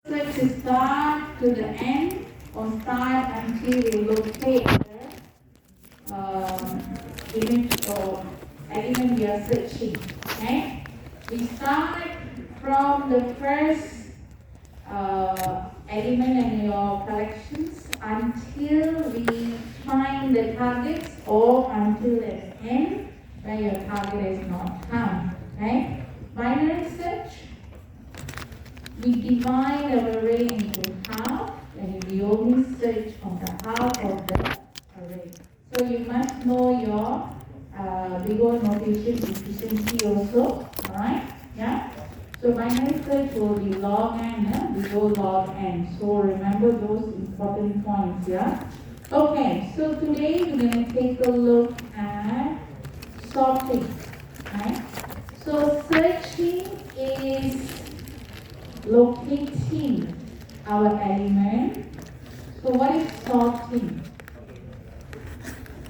So to start to the end or start until we locate the image or element we are searching. Okay? We start from the first element in your collections until we find the targets or until the end where your target is not found. Okay? Binary search. We divide our array into half and we only search on the half of the array. So you must know your bigger notation efficiency also. Alright? Yeah? So binary search will be log n, we go log n. So remember those important points, yeah? Okay, so today we're going to take a look at sorting. Right? So searching is locating our element. So what is sorting?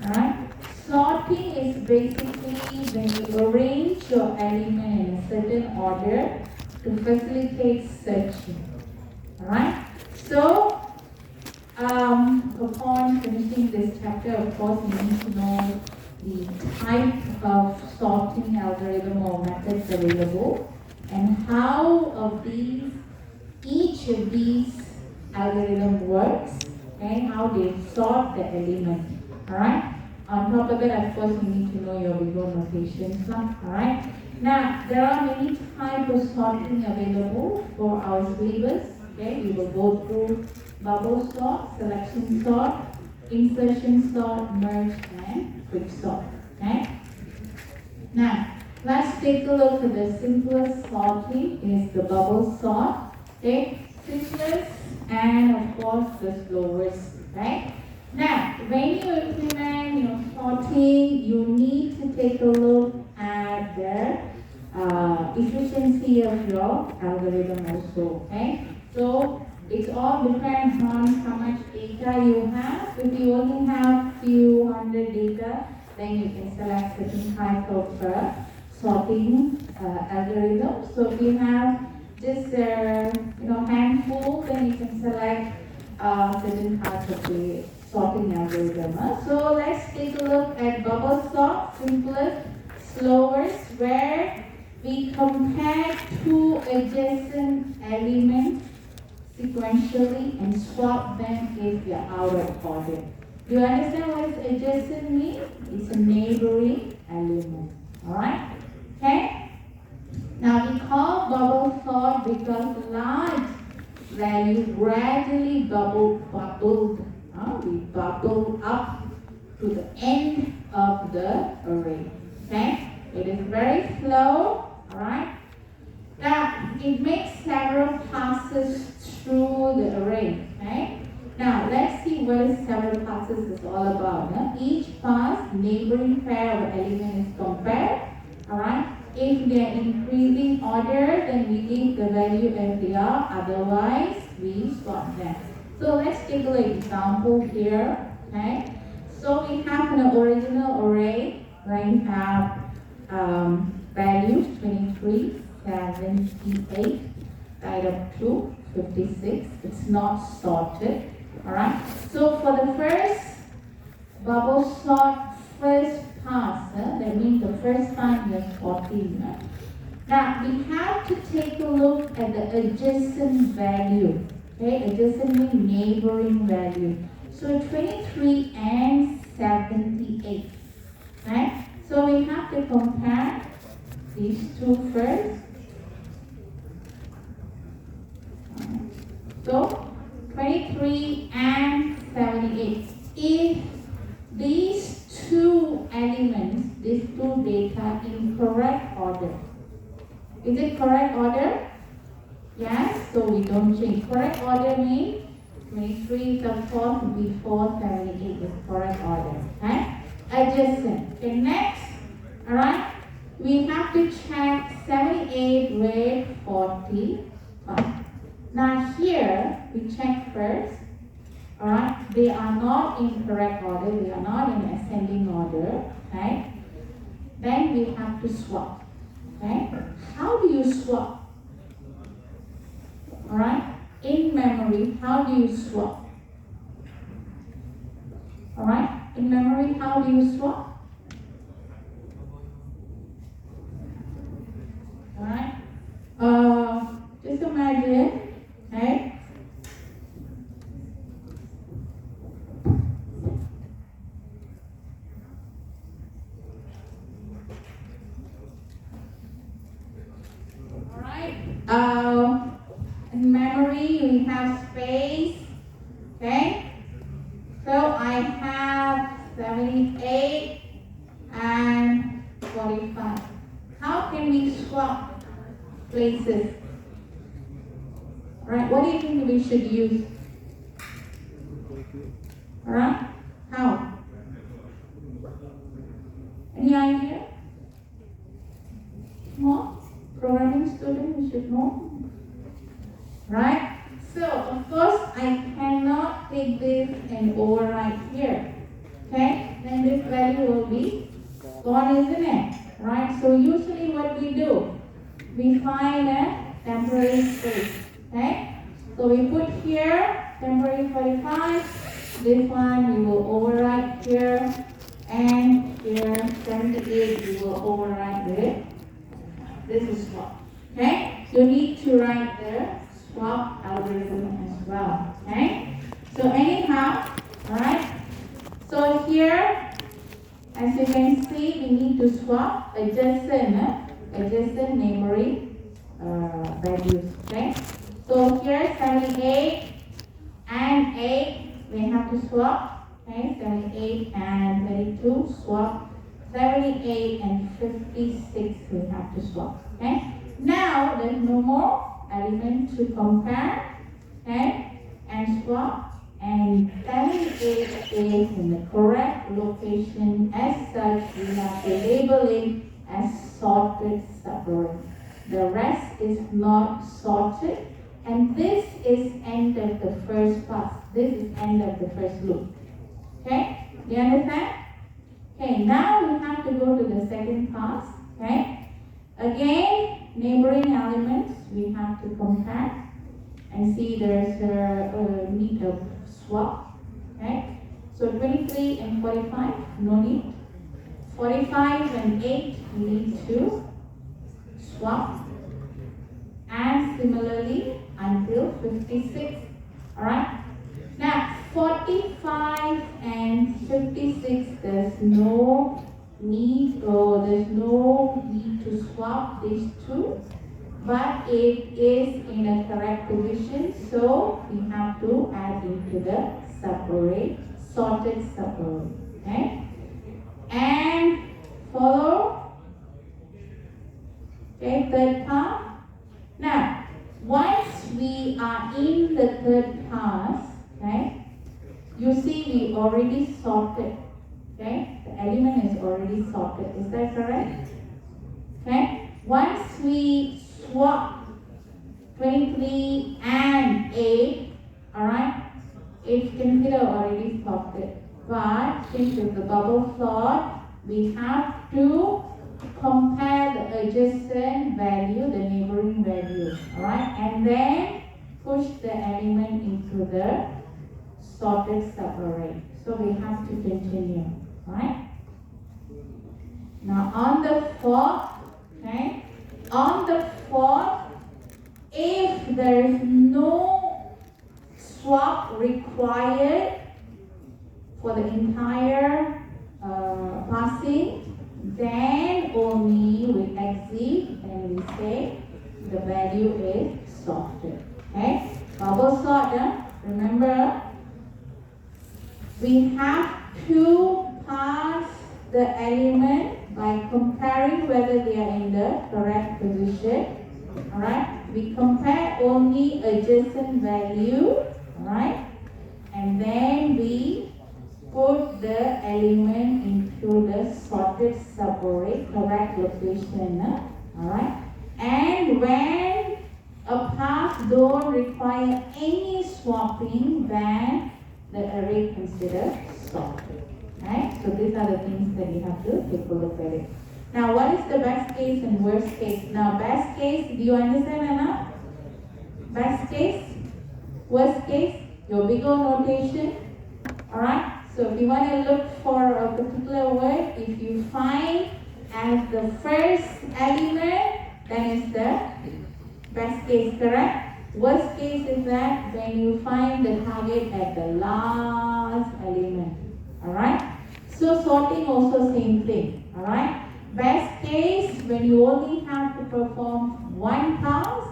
Alright? Sorting is basically when you arrange your element in a certain order to facilitate searching. Alright? So upon finishing this chapter, of course, you need to know the type of sorting algorithm or methods available and how of these, each of these algorithm works and how they sort the element. Alright? On top of that, of course, you need to know your bigger notations. Alright? Now, there are many types of sorting available for our syllabus. Okay, we will go through bubble sort, selection sort, insertion sort, merge, and quick sort. Okay? Now, let's take a look at the simplest sorting is the bubble sort. Okay, simplest and of course the slowest. Right? Now, when you implement your sorting, you need to take a look at the efficiency of your algorithm also. Okay, so it all depends on how much data you have. If you only have few hundred data, then you can select certain type of sorting algorithm. So if you have just handful, then you can select certain types of the sorting algorithm. So let's take a look at bubble sort, simplest, slowest, where we compare two adjacent elements sequentially and swap them if they are out of order. Do you understand what adjacent means? It's a neighboring element. Alright? Okay? Now we call bubble sort because large value gradually bubbled. We bubble up to the end of the array. Okay? It is very slow. Alright? Now it makes several passes through the array. Okay? Now let's see what several passes is all about. Each pass, neighboring pair of elements is compared. Alright? If they are increasing order, then we leave the value as they are. Otherwise, we swap them. So let's take a look example here. Okay? So we have an original array where we have values 23, 78, divided up to 56. It's not sorted. Alright? So for the first bubble sort, first pass, that means the first time you're sorting. Now we have to take a look at the adjacent value. Okay, adjacent means neighboring value. So 23 and 78. Right? So we have to compare these two first. So 23 and 78. If these two elements, these two data in correct order. Is it correct order? Yes, so we don't change. Correct order means 23 is of course before 78 is correct order. Okay? Adjacent. Okay, next. Alright? We have to check 78 with 45. Now here, we check first. Alright? They are not in correct order. They are not in ascending order. Okay? Then we have to swap. Okay? How do you swap? Alright? In memory, how do you swap? Alright? In memory, how do you swap? Alright? Just imagine, okay? In memory, we have space, okay? So I have 78 and 45. How can we swap places? Alright, what do you think we should use? Alright, how? Any idea? More? Programming student, you should know. Right? So, of course, I cannot take this and overwrite here. Okay? Then this value will be gone, isn't it? Right? So, usually what we do, we find a temporary space. Okay? So, we put here temporary 45. This one we will overwrite here. And here 78 we will overwrite with. This is swap. Okay? You need to write the swap algorithm as well. Okay? So anyhow, alright. So here, as you can see, we need to swap adjacent memory values. Okay? So here 78 and 8 we have to swap. Okay? 78 and 32 swap. 78 and 56 we have to swap. Okay? Now there's no more element to compare, okay, and swap, and 78 is in the correct location. As such, we have to label it as sorted separate. The rest is not sorted, and this is end of the first pass. This is end of the first loop. Okay, do you understand? Okay, now we have to go to the second pass. Okay, again, neighboring elements we have to compare and see there's a need of swap. Okay, so 23 and 45, no need. 45 and 8 we need to swap, and similarly until 56. Alright, now 45 and 56, there's no need to swap these two, but it is in a correct position, so we have to add into the sorted separate. Okay, and follow. Okay, third pass. Now, once we are in the third pass, okay, you see we already sorted. Okay, the element is already sorted. Is that correct? Okay, once we swap 23 and 8, alright, it's considered already sorted. But since it's the bubble plot, we have to compare the adjacent value, the neighboring value, alright, and then push the element into the sorted separate. So we have to continue, right? Now on the fourth, okay, on the fourth, if there is no swap required for the entire passing, then only we exit and we say the value is sorted. Okay, bubble sort. Remember, we have to pass the element by comparing whether they are in the correct position. Alright, we compare only adjacent value, alright, and then we put the element into the sorted separate correct location. Alright, and when a path don't require any swapping, then the array considered sorted. Right? So these are the things that you have to take a look at it. Now, what is the best case and worst case? Now, best case, do you understand, Anna? Best case? Worst case, your big O notation. Alright, so if you want to look for a particular word, if you find as the first element, then it's the best case, correct? Worst case is that when you find the target at the last element. Alright? So sorting also same thing. Alright? Best case, when you only have to perform one task,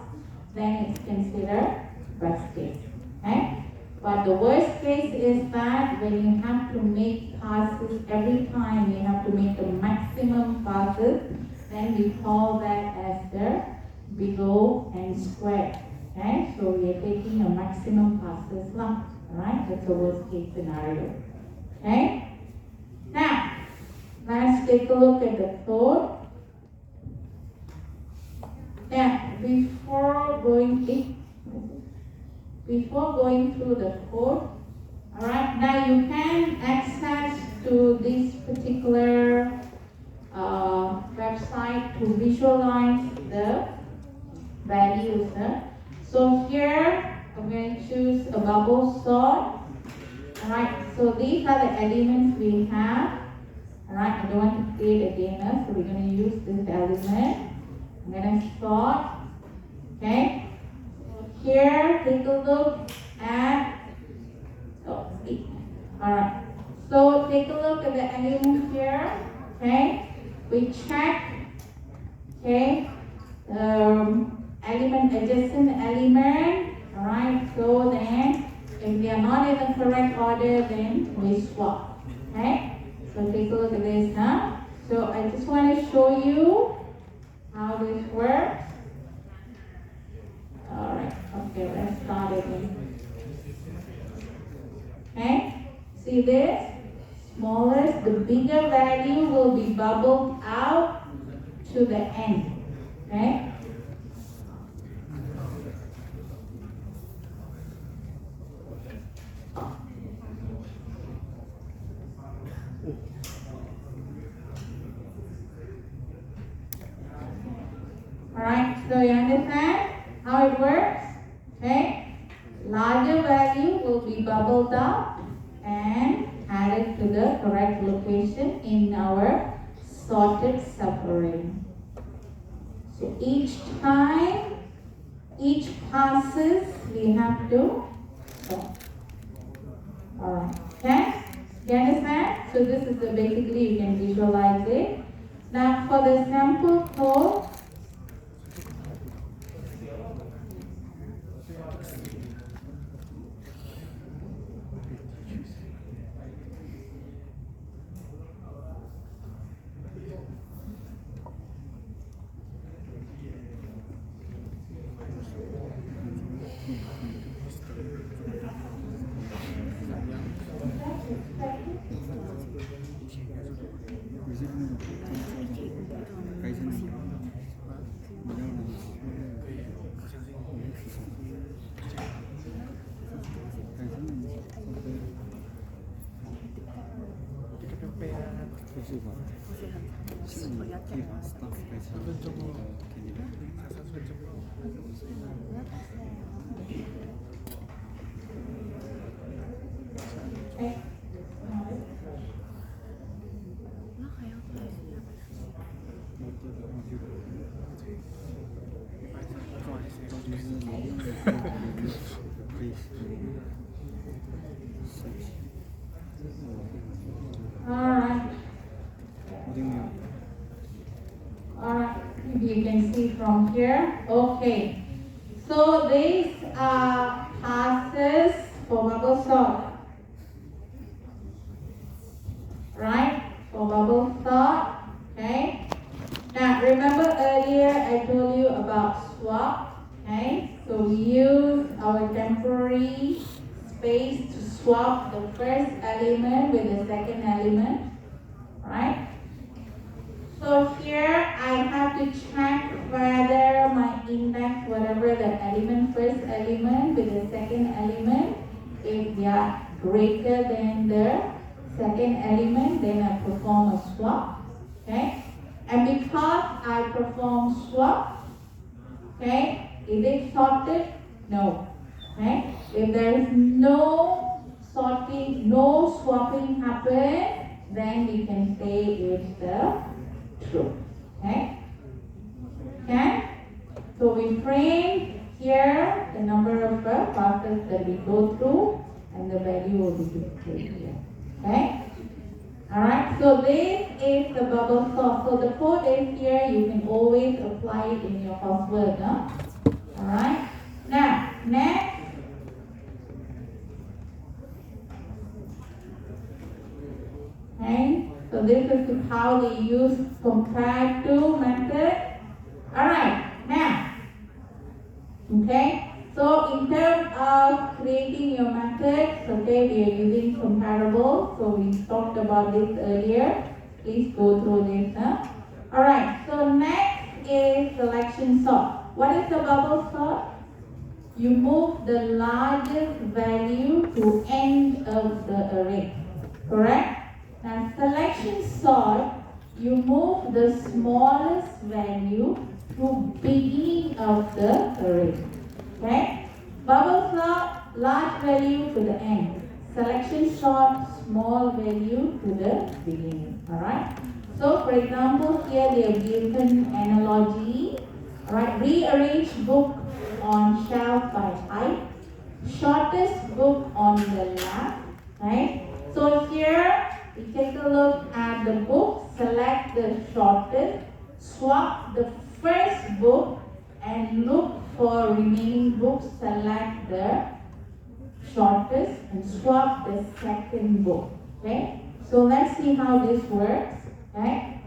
then it's considered best case. Okay? But the worst case is that when you have to make passes every time, you have to make the maximum passes, then we call that as the big O and square. Okay, so we are taking a maximum passes lump. Alright, that's the worst case scenario. Okay, now let's take a look at the code. Now, before going through the code, alright, now you can access to this particular website to visualize the values. So here, I'm going to choose a bubble sort. Alright, so these are the elements we have. Alright, I don't want to create a gainer, so we're going to use this element. I'm going to sort. Okay. Here, take a look at, alright, so take a look at the element here, okay, we check, okay, element, adjacent element, alright, so then, if they are not in the correct order, then we swap, okay, so take a look at this now, so I just want to show you how this works. Alright, okay, let's start again. Okay, see this? Smallest, the bigger value will be bubbled out to the end. Okay? Alright, so you understand how it works? Okay? Larger value will be bubbled up and added to the correct location in our sorted subarray. So each time, each passes, we have to sort. Alright, okay? You understand? So this is basically you can visualize it. Now for the sample code, Alright, you can see from here. Okay, so these are passes for bubble sort. Right? For bubble sort. Okay. Now remember earlier I told you about swap. Okay. So we use our temporary space to swap the first element with the second element. Right? So here I have to check whether my index, whatever the element, first element with the second element, if they are greater than the second element, then I perform a swap. Okay? And because I perform swap, okay, is it sorted? No. Okay? If there is no sorting, no swapping happen, then we can say it's the true. Okay? Okay? So we frame here the number of passes that we go through and the value will be displayed here. Okay? Alright, so this is the bubble sort. So the code is here, you can always apply it in your coursework. Alright, now next. Okay, so this is how they use compare to method. Alright, now, okay, so in terms of creating your methods, okay, we are using comparable. So we talked about this earlier. Please go through this. Alright, so next is selection sort. What is the bubble sort? You move the largest value to end of the array. Correct? Now selection sort, you move the smallest value to beginning of the array. Okay? Bubble sort, large value to the end. Selection sort, small value to the beginning. Alright? So for example, here they have given analogy. Alright, rearrange book on shelf by height. Shortest book on the left. Right? So here we take a look at the book, select the shortest, swap the first book and look for remaining books, select the shortest and swap the second book. Okay? So let's see how this works. Okay?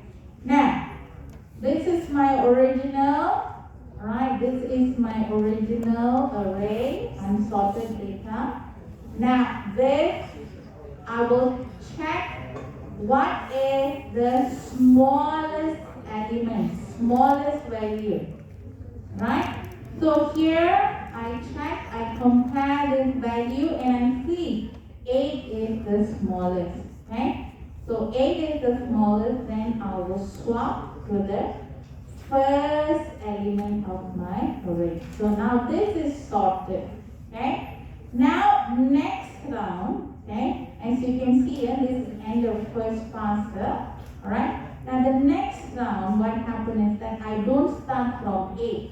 Now, this is my original, right? This is my original array, unsorted data. Now, this I will check what is the smallest element, smallest value, right? So here I check, I compare this value and I see 8 is the smallest, okay? So 8 is the smallest, then I will swap to the first element of my array. So now this is sorted, okay? Now next round, okay, as you can see here, this is end of first pass, alright? Now the next round, what happens is that I don't start from 8,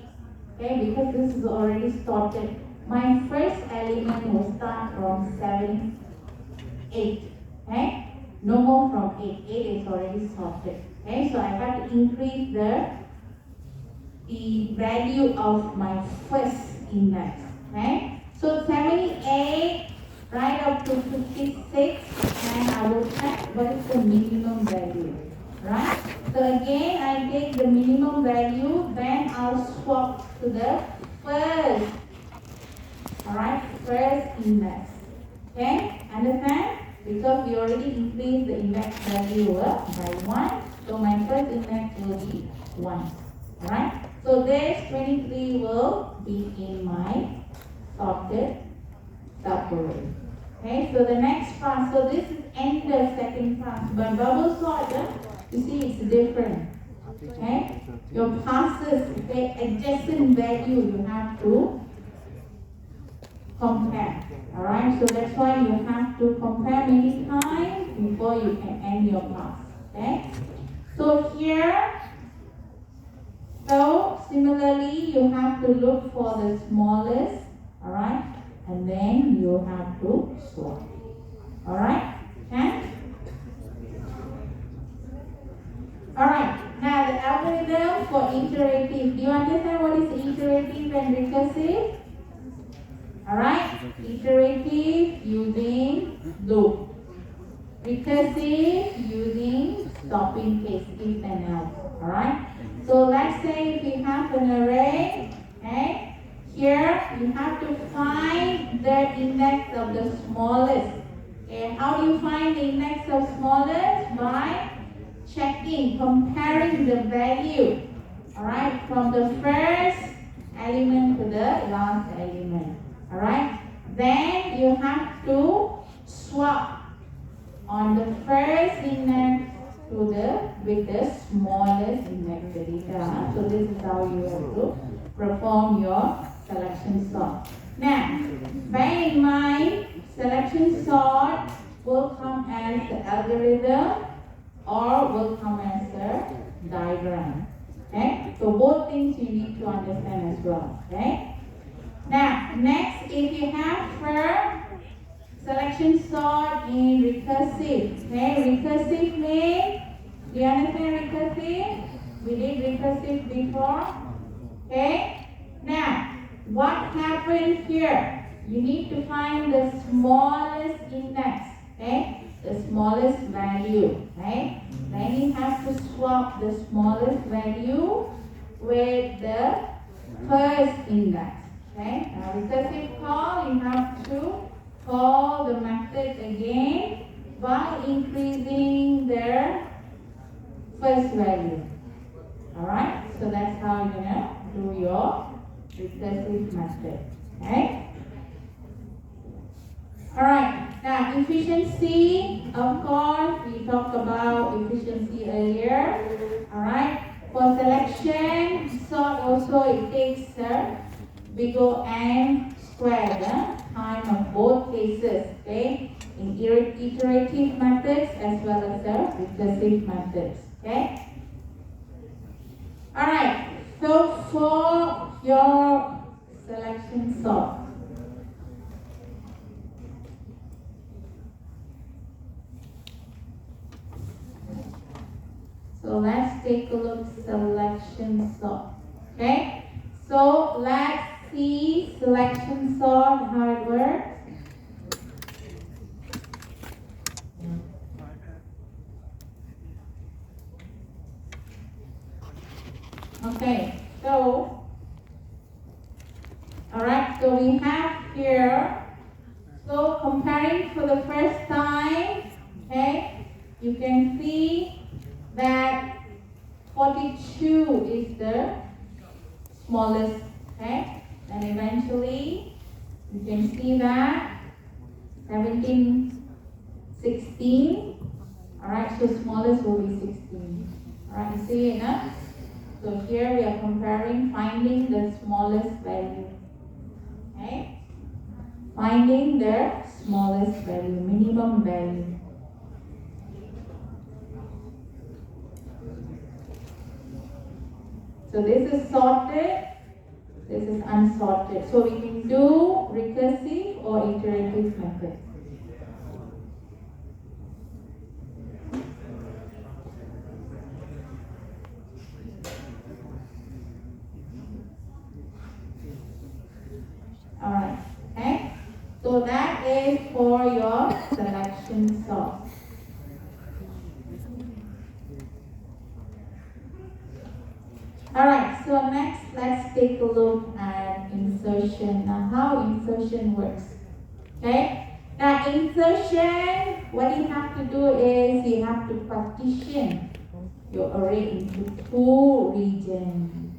okay, because this is already sorted. My first element will start from 7, 8, okay? No more from 8, 8 is already sorted, okay? So I have to increase the value of my first index, okay? So 78 right up to 56, and I will check what is the minimum value, right? So again, I take the minimum value, then I'll swap to the first, alright, first index, okay? Understand? Because we already increased the index value by 1, so my first index will be 1, alright? So this 23 will be in my sorted subarray. Okay, so the next pass, so this is end of second pass, but bubble sort, you see it's different. Okay, your passes, the adjacent value you have to compare. Alright, so that's why you have to compare many times before you can end your pass. Okay, so here, so similarly you have to look for the smallest, alright, and then you have to swap. Alright? Okay? Alright, now the algorithm for iterative. Do you understand what is iterative and recursive? Alright? Iterative using loop. Recursive using stopping case, if and else. Alright? So let's say if we have an array, okay? Here, you have to find the index of the smallest. Okay, how do you find the index of smallest? By checking, comparing the value, alright, from the first element to the last element, alright. Then you have to swap on the first index to with the smallest index data. So this is how you have to perform your selection sort. Now, when it in mind, selection sort will come as the algorithm or will come as a diagram. Okay, so both things you need to understand as well. Okay, now next, if you have for selection sort in recursive, okay, recursive means, do you understand recursive? We did recursive before. Okay, now what happened here? You need to find the smallest index, okay, the smallest value, right? Then you have to swap the smallest value with the first index, okay? Now recursive call, you have to call the method again by increasing their first value. Alright, so that's how you're gonna do your recursive method. Okay? Alright, now efficiency, of course, we talked about efficiency earlier. Alright, for selection, sort also it takes bigger and square the time of both cases, okay? In iterative methods as well as the recursive methods, okay? Alright, so for your selection sort, so let's take a look selection sort. Okay, so let's see selection sort, how it works. Okay, so alright, so we have here, so comparing for the first time, okay, you can see that 42 is the smallest, okay, and eventually you can see that 17, 16, alright, so smallest will be 16, alright, you see it, huh? So here we are comparing, finding the smallest value, okay, finding the smallest value, minimum value. So this is sorted, this is unsorted. So we can do recursive or iterative method. Alright, okay? So that is for your selection sort. Alright, so next let's take a look at insertion. Now how insertion works. Okay? Now insertion, what you have to do is you have to partition your array into two regions.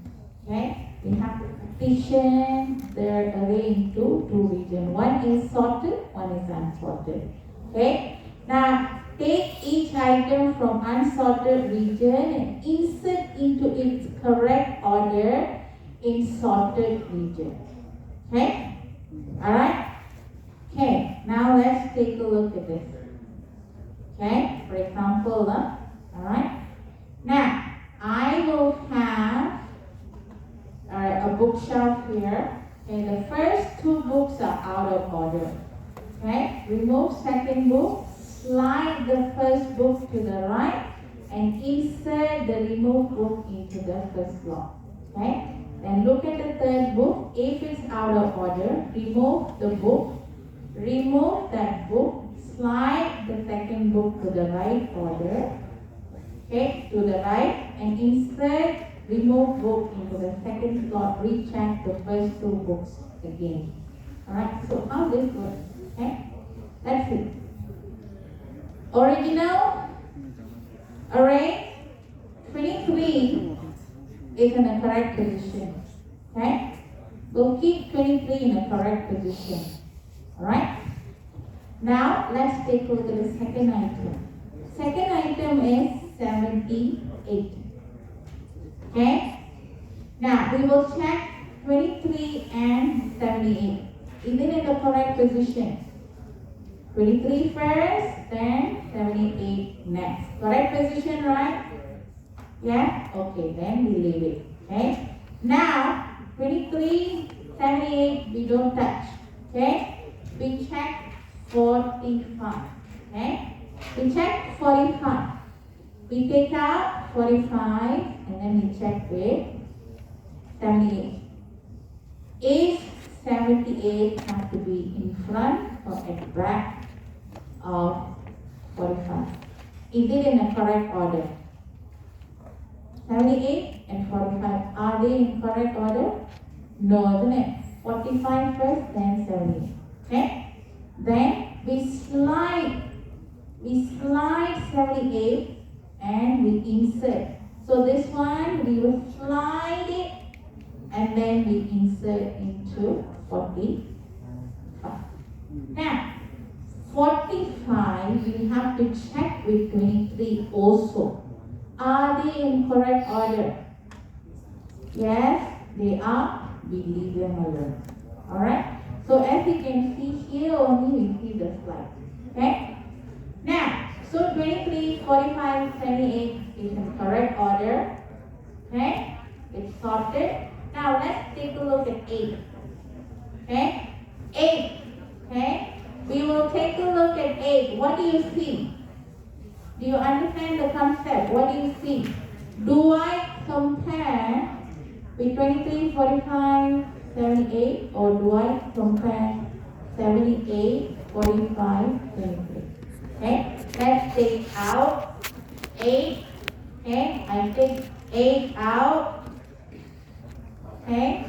Okay? You have to partition the array into two regions. One is sorted, one is unsorted. Okay? Now take each item from unsorted region and insert into its correct order in sorted region. Okay? Alright? Okay, now let's take a look at this. Okay, for example, alright? Now, I will have a bookshelf here. Okay, the first two books are out of order. Okay, remove second book, slide the first book to the right, and insert the removed book into the first slot. Okay, then look at the third book. If it's out of order, remove the book. Remove that book, slide the second book to the right order, okay, to the right, and insert remove book into the second slot, recheck the first two books again. Alright, so how this works, okay? That's it. Original array 23 is in the correct position, okay? We'll keep 23 in the correct position. Alright? Now, let's take a look at the second item. Second item is 78. Okay? Now, we will check 23 and 78. Is it in the correct position? 23 first, then 78 next. Correct position, right? Yeah? Okay, then we leave it. Okay? Now, 23, 78, we don't touch. Okay? We check 45. Okay? We check 45. We take out 45 and then we check with 78. Is 78 have to be in front or at back of 45? Is it in the correct order? 78 and 45, are they in correct order? No, isn't it? 45 first, then 78. Okay? Then we slide 78 and we insert. So this one we will slide it and then we insert into 45. Now, 45 we have to check with 23 also. Are they in correct order? Yes, they are. We leave them alone. Alright? So as you can see here only we see the slide. Okay? Now, so 23, 45, 78 is in correct order. Okay? It's sorted. Now let's take a look at 8. Okay? 8. Okay? We will take a look at 8. What do you see? Do you understand the concept? What do you see? Do I compare with 23, 45, 78 or do I compare 78, 45, 23? Okay? Let's take out 8. Okay? I take 8 out. Okay?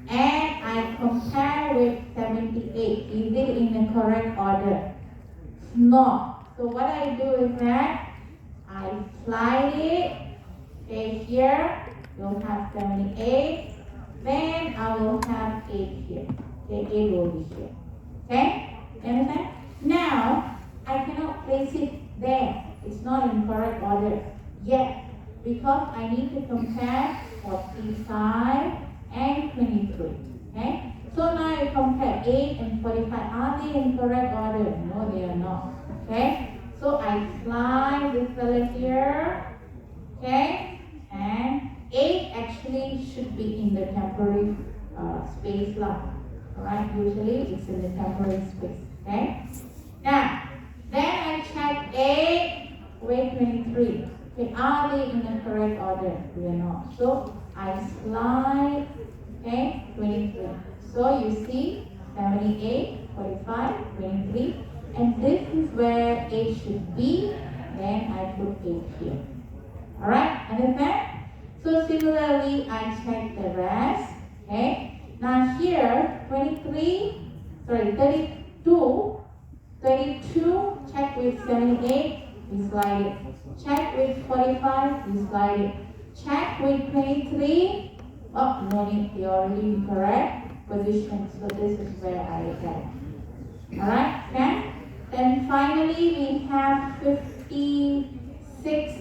And I compare with 78. Is it in the correct order? No. So what I do is that I slide it. Okay, here you'll have 78. Then I will have 8 here. Okay, 8 will be here. Okay? Understand? Now I cannot place it there. It's not in correct order yet because I need to compare 45 and 23. Okay? So now I compare 8 and 45. Are they in correct order? No, they are not. Okay? So I slide this fella here. Okay? And 8 actually should be in the temporary space lah. Alright? Usually it's in the temporary space. Okay? Now, then I check 8 with 23. Okay, are they in the correct order? They are not. So I slide, okay, 23. So you see 78, 45, 23. And this is where 8 should be. Then I put 8 here. Alright, understand? So similarly, I check the rest. Okay. Now here, 32, check with 78, we slide it. Check with 45, we slide it. Check with 23, oh, no need, they already in correct position. So this is where I get. Alright, okay? Then finally we have 56.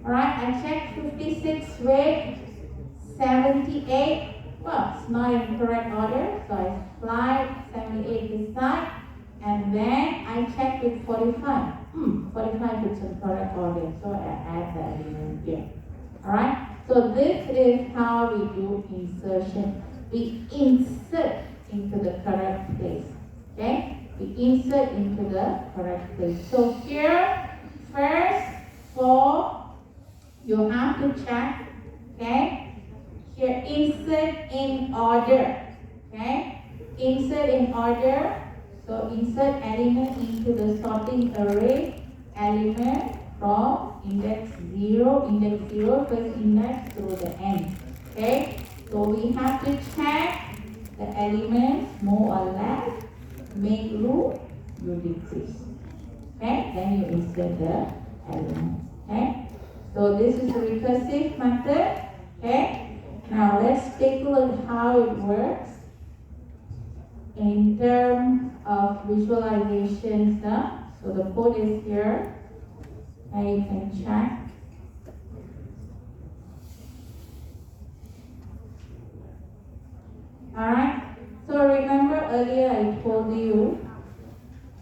Alright, I check 56 with 78. Well, it's not in correct order, so I slide 78 this side. And then I check with 45. 45 is in correct order, so I add the element here. Alright, so this is how we do insertion. We insert into the correct place. Okay? We insert into the correct place. So here, first, you have to check. Okay? Here, insert in order. Okay? Insert in order. So insert element into the sorting array element from index 0, first index through the end. Okay? So we have to check the elements more or less, make room, you decrease. Okay? Then you insert the element. Okay? So this is a recursive method. Okay? Now let's take a look how it works in terms of visualizations. So the code is here, and you can check. Alright, So remember earlier I told you,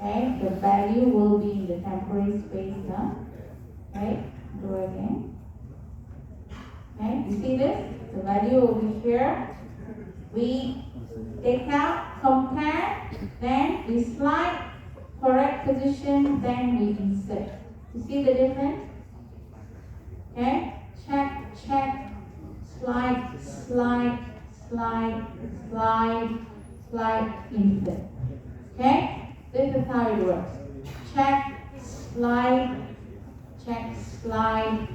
okay, the value will be in the temporary space, huh? Okay, do it again. Okay, you see this? The value will be here. We take out, compare, then we slide, correct position, then we insert. You see the difference? Okay, check, check, slide, slide, slide, slide, slide, insert. Okay, this is how it works. Check, slide, check, slide,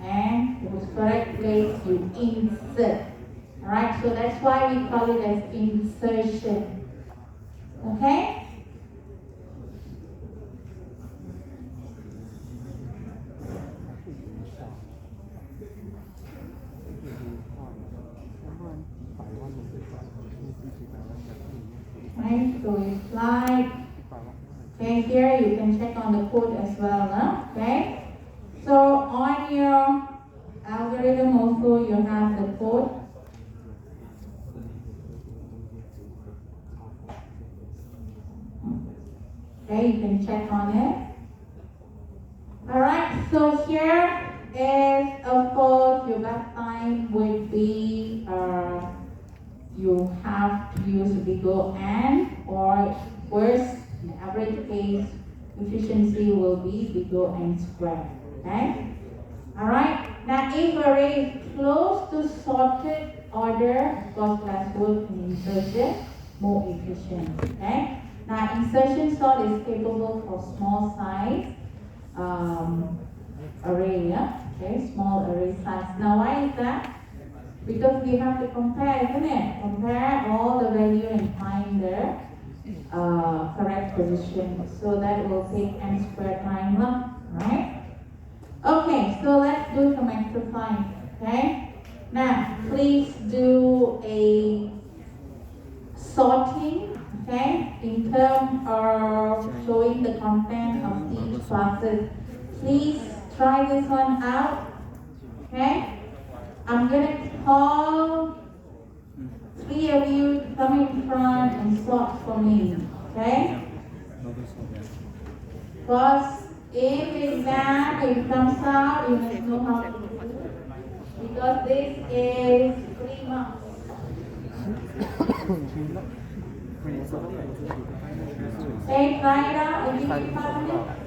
and it was correct place you insert. Alright, so that's why we call it as insertion. Okay? Right, so you slide. Okay, here you can check on the code as well, huh? Okay? So on your algorithm also you have the code. Okay, you can check on it. Alright, so here is, of course, your back time would be, you have to use big O and, or worse, in the average case, efficiency will be big O and square. Okay? Alright, now if array is close to sorted order, of course, class work in insertion more efficient. Okay? Now insertion sort is capable for small size array, yeah? Okay, small array size. Now why is that? Because we have to compare, isn't it? Compare all the value and find the correct position. So that will take n squared time, right? Okay, so let's do some exercise. Okay? Now, please do a sorting, okay, in terms of showing the content of each classes. Please try this one out. Okay? I'm gonna call 3 of you to come in front and sort for me. Okay? Because if exam, it comes out, you must know how to do. Because this is 3 marks. Okay, try it out. I'll give you 5 minutes.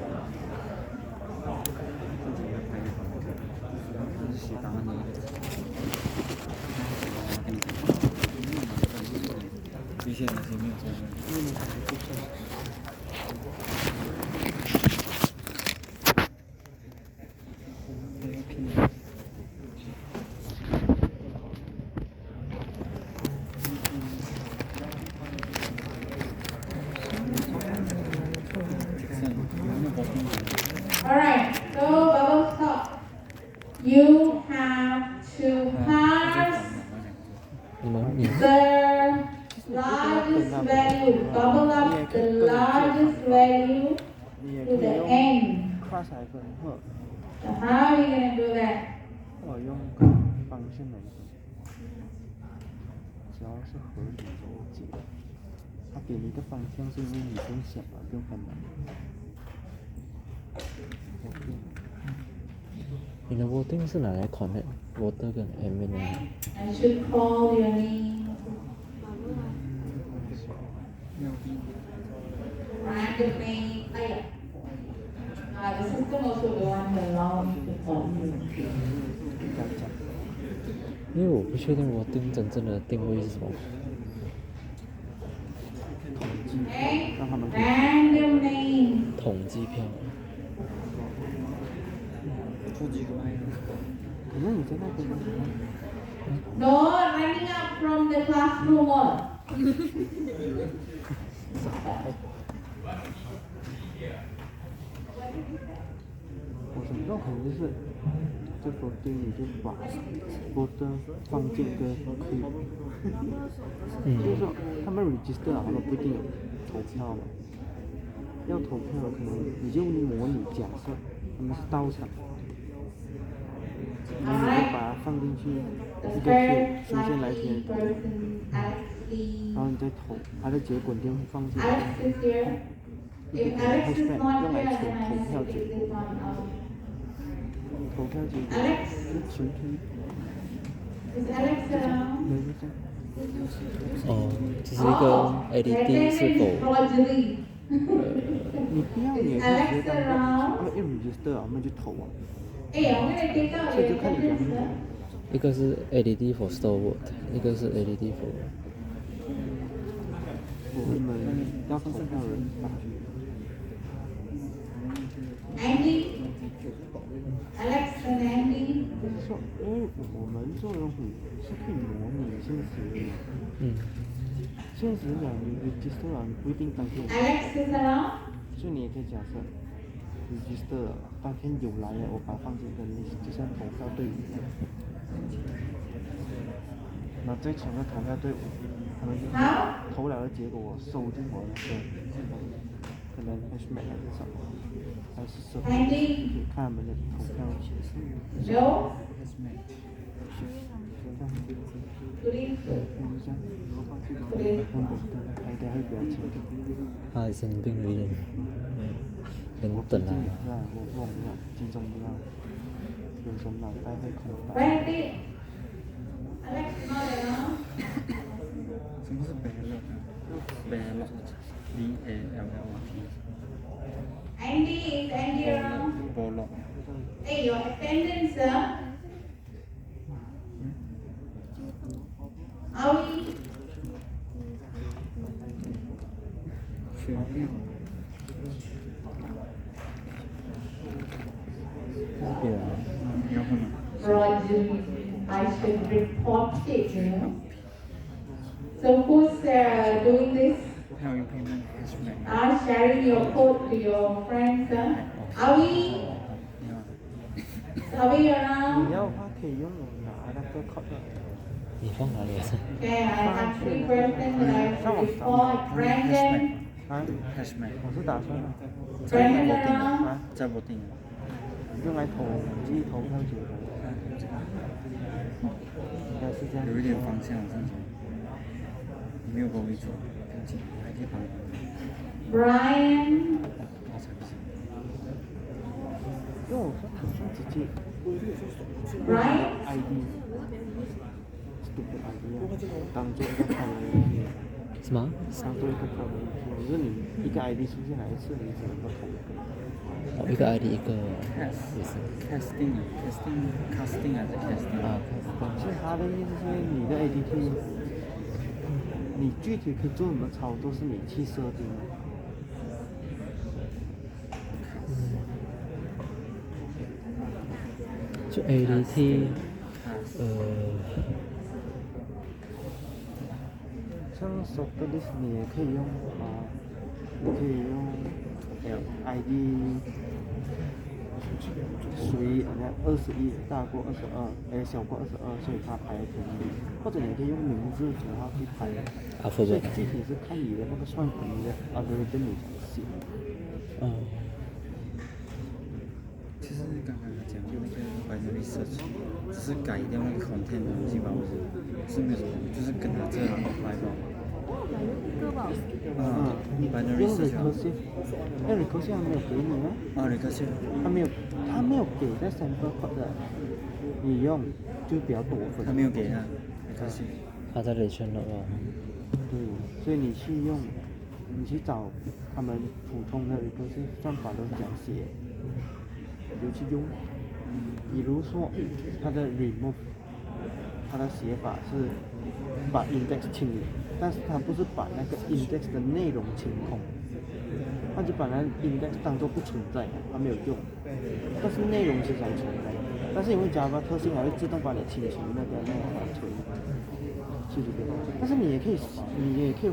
现在是没有这个。Alright, so bubble stop. You have to pass the largest value, bubble up the largest value to the end. So how are you going to do that? 用方向来分，只要是合理的逻辑，它给你的方向是因为你更想而更困难。你的 voting 是拿来 connect voter 跟 admin 的。I should call your name. Random name. The system also will want to allow me to call you. 因为我不确定我定真正的定位是什么。Okay. Random name. 统计票。No, running up from the classroom wall. 我想到可能就是这否定你就把我的放进一个区，就是说他们 register 他们不一定有投票嘛，要投票可能你就模拟假设他们是到场，然后你就把它放进去一个区，出现来填。the 然后你再投，它的结果电放进 Alex is here. 一个 If Alex is hashtag not 用来 here, 求 then I 投 have 票 to 结 take 果， this one out. 投票结果 Alex, 纯推， is Alex 就这样， around? 对，就这样。哦，这是一个 Oh, the LED 是 attendant 否 Rosalie. 你不要，你也 Is 可以直 Alex 接当 log， around? 他们一 register 我们就投啊， Hey, I'm gonna take out 所 your 以就看你怎样 attendance. 用。一个是 LED for stalwart，一个是 LED for 我们要投票的人上去。 Andy? Alex and Andy? 就是说，因为我们做的东西是可以模拟现实的，现实讲你 register 了，你不一定当天， Alex is around? 所以你也可以假设 register 了，当天有来了，我把它放进一个 list，就像投票队伍一样。那最前的投票队伍，他们就投了的结果我收进我那个可能 hashtag 还是什么，还是什么， Andy? 看他们的投票。 Joe? 这 Goody? 样。就是这样。 Goody? 很稳定，大家会比较清楚。他生病了一点，很等最近也啊。是啊，我忘了，集中不到，有时候脑袋会空白。 Randy? Alex is not around? 什么是 ballot？ballot，B-A-L-L-O-T。 Andy, is Andy around? ballot。 Hey, your attendance, Are we? 选票。对啊，要不呢？ Roger, I should report it, you know. So who's doing this? How payment hashtag。Are sharing your code to your friends? Are we? 你好。 Are we 你 around? 要的话可以用我拿那个 code 的。你放哪里啊？ Okay, I have 3 persons that I have to report. Brandon? 啊， hashtag。我是打算Brandon 在 around? 啊，在我定。用来投记投票结果，应该是这样。有一点方向，甚至你没有跟我一组，跟紧，还可以帮我。 Brian? 我才不是。因为我说好像直接 Brian? ID，stupid ID 啊，当做一个 priority，什么？当做一个 priority，就是你一个 ID 出现来一次，你只能够投一个。哦，一个 ID 一个 casting 还是 casting 啊，所以他的意思是你的 ADT，你具体可以做什么操作是你去设定的。就 ADT，像 software list 你也可以用啊，你可以用 ID 属于好像21大过22，小过22，所以它排前面，或者你可以用名字然后去排。所以具体是看你的那个算法，你的 algorithm 你怎么写。其实刚刚讲就那个 binary search，只是改掉那个 content 的东西吧，我是没有什么，就是跟他这样来吧。binary 用 search 啊。recursive 还没有给你啊。recursive。他没有给在 sample code 的，你用就比较多分。他没有给啊 recursive。他在累圈了吧？对，所以你去找他们普通的 recursive 算法都是这样写，你就去用。比如说它的 remove， 它的写法是把 index 清理，但是它不是把那个 index 的内容清空，它就把那 index 当作不存在，它没有用，但是内容其实还存在，但是因为 Java 特性还会自动把你清除那个缓存。但是你也可以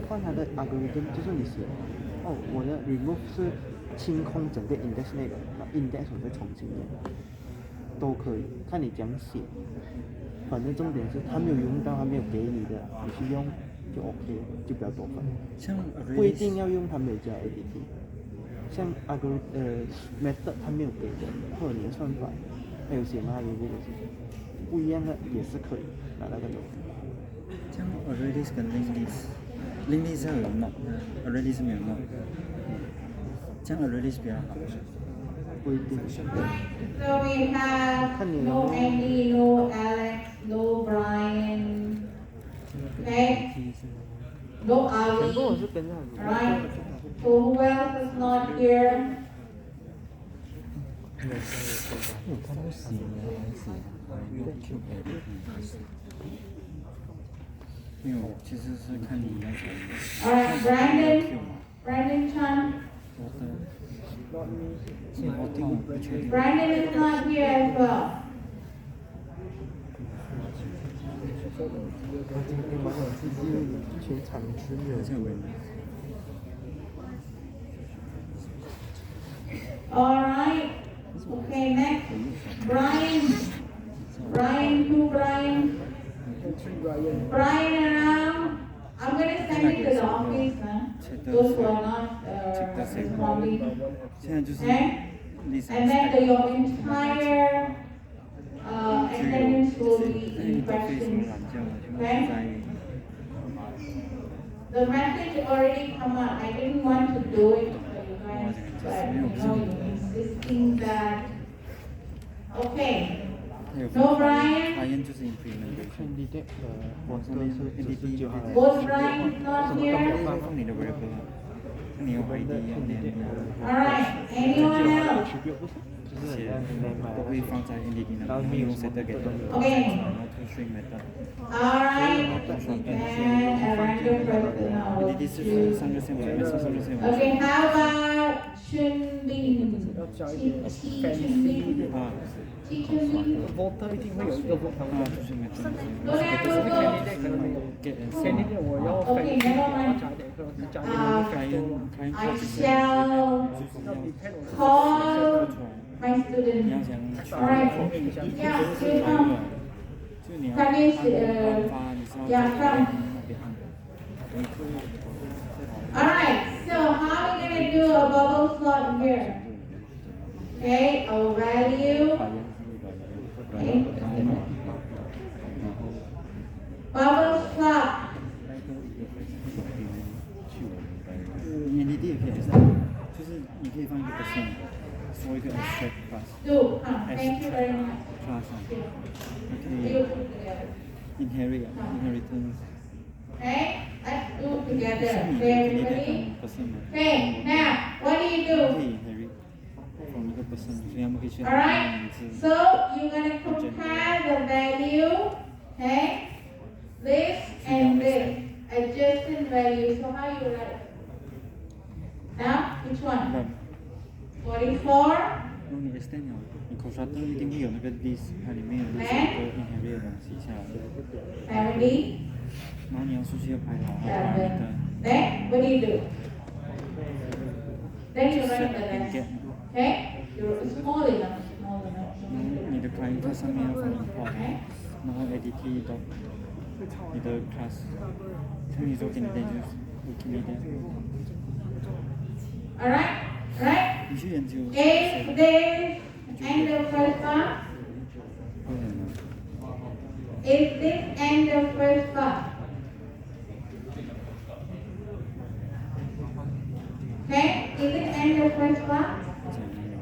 换它的 algorithm， 就是你写，我的 remove 是清空整个 index 内容，那 index 我再重新用，都可以，看你怎样写。反正重点是他没有用到，他没有给你的，你去用就 OK， 就比较多分。像不一定要用他没有加 ADT， 像 method 他没有给的，或者你的算法还有写吗？有些不一样的也是可以拿那个东西。这样 release 跟 release 要有 note，release 是没有 note，这样 release 比较好。不一定。 So we have 看你 no Andy, no Alex, no Brian, okay? No 全部我 Ali. 是跟上你。 Alright. So who else is not here? 有看到洗呢还是用 QA 没有，其实是看你那种。 Alright, Brandon Chan. 我听我不确定。 Brandon is not here as well. 全场只有这样没有。 Alright. Okay, next. Brian. Brian, who Brian? Brian around. I'm gonna send it to the office, huh? Those who are not responding. 现在就是 Okay? And then your entire attendance will be in questions. Okay? The message already come out. I didn't want to do it for you guys, but you're insisting that. Okay. No Brian. Brian 就是 implementation。 candidate 我都是99号。 Both Brian is not here. 放你的 variable，像你有 ID 一样那样。 Alright. Anyone else? 写都会放在 entity 那边，用 setter 给它， Okay. 然后 to string method。 Alright. And a random person. I'll entity 是上个线往面，上个线往 Okay, 下。 how about Chun Bin? Chun Bin? 啊， Chun Bin? voter 一定会有一个 vote 他们 to string method。 Go down, go, go. candidate 可能 get and send。 candidate 我要 Okay, never mind. 加点，可能是加 I 点 shall 要 depend on call my 你要 student. 想 Alright. Yeah, you come. 就你要 Punish, 颁发，你是要 yeah, 在 come. 那边按。 Alright, so how are we gonna do a bubble slot here? Okay, a value. Okay. Bubble slot. entity 也可以 S，就是你可以放一个 percent，说一个 abstract class。 Do. Thank you very much. class 啊，你可 You 以 put together. inherit 啊 inheritance。 Okay, let's do together. 是你 Okay, 可以 everybody? 当 percent 嘛？ Okay, now, what do you 你 do? 可以 inherit from 一个 percent，所以他们可以选 Alright, 名字。 so you're gonna compare the value, okay? This and this, adjacent value. So how you write? Now, which 那 one? 44, 如果你 extend 了，你 constructor 一定会有那个 list，它里面有那些个 inherit 的东西下来， 70, 然后你要出去要排好，然后把你 7. 的 Then, what do you do? Then you write set the and rest. get， Okay? You're small enough, small 然 enough. 后你的 client 它上面要放 import， Okay? 然后 ADT 到你的 class，像你说 candidate 就是有 candidate， Alright? Right? 你去研究 Is this end of first part? 不能吗？ Is this end of first part? Okay? Is it end of first part? 这样没有。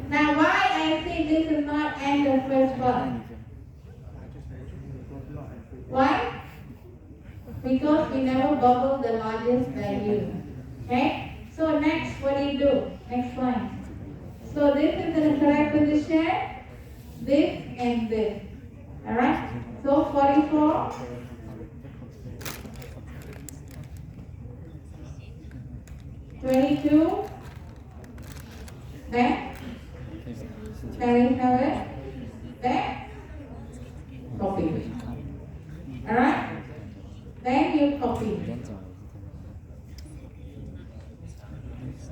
Now why I say this is not end of first 那 part? 你讲。 Why? Because we never bubble the largest value. Okay? So next, what do you do? Next line. So this is in the correct position, this and this. Alright? So 44. $22. Then, 37. Then, copy. Alright? Then you copy. 这样找也是这样。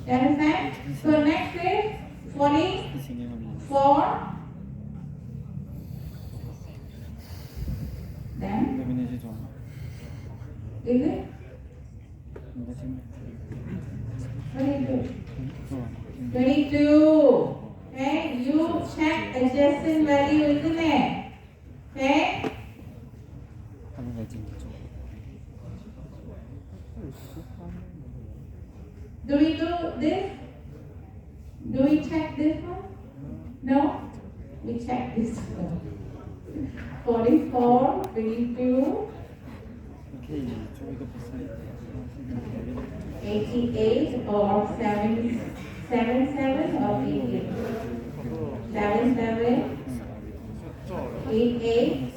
You understand? So next is 44. 一千个名。 Then, 那边那些装， is it? 你的前面。 22. 做完。 22. Okay, you check adjacent value, isn't it? Okay? 他们在经济做。 Do we do this? Do we check this one? No? We check this one. 44, 22, 你可以做一个比赛。 88 or 77 or 88? 77, 88,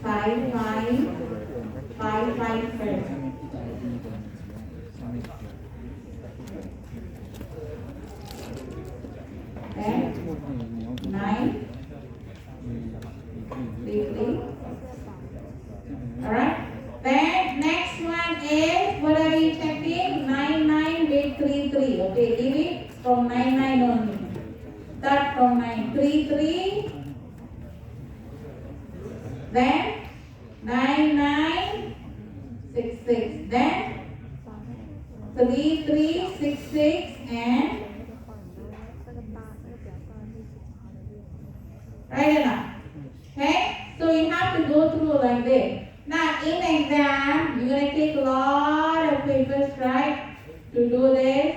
55, 55 first. Then 9, 3. Alright. Then next one is what are you checking? 99 with 33. Okay, leave it from 99 only. Start from 933. Then 9966. Then 3366 and right enough. Okay? So you have to go through like this. Now in exam, you're going to take a lot of papers, right? To do this.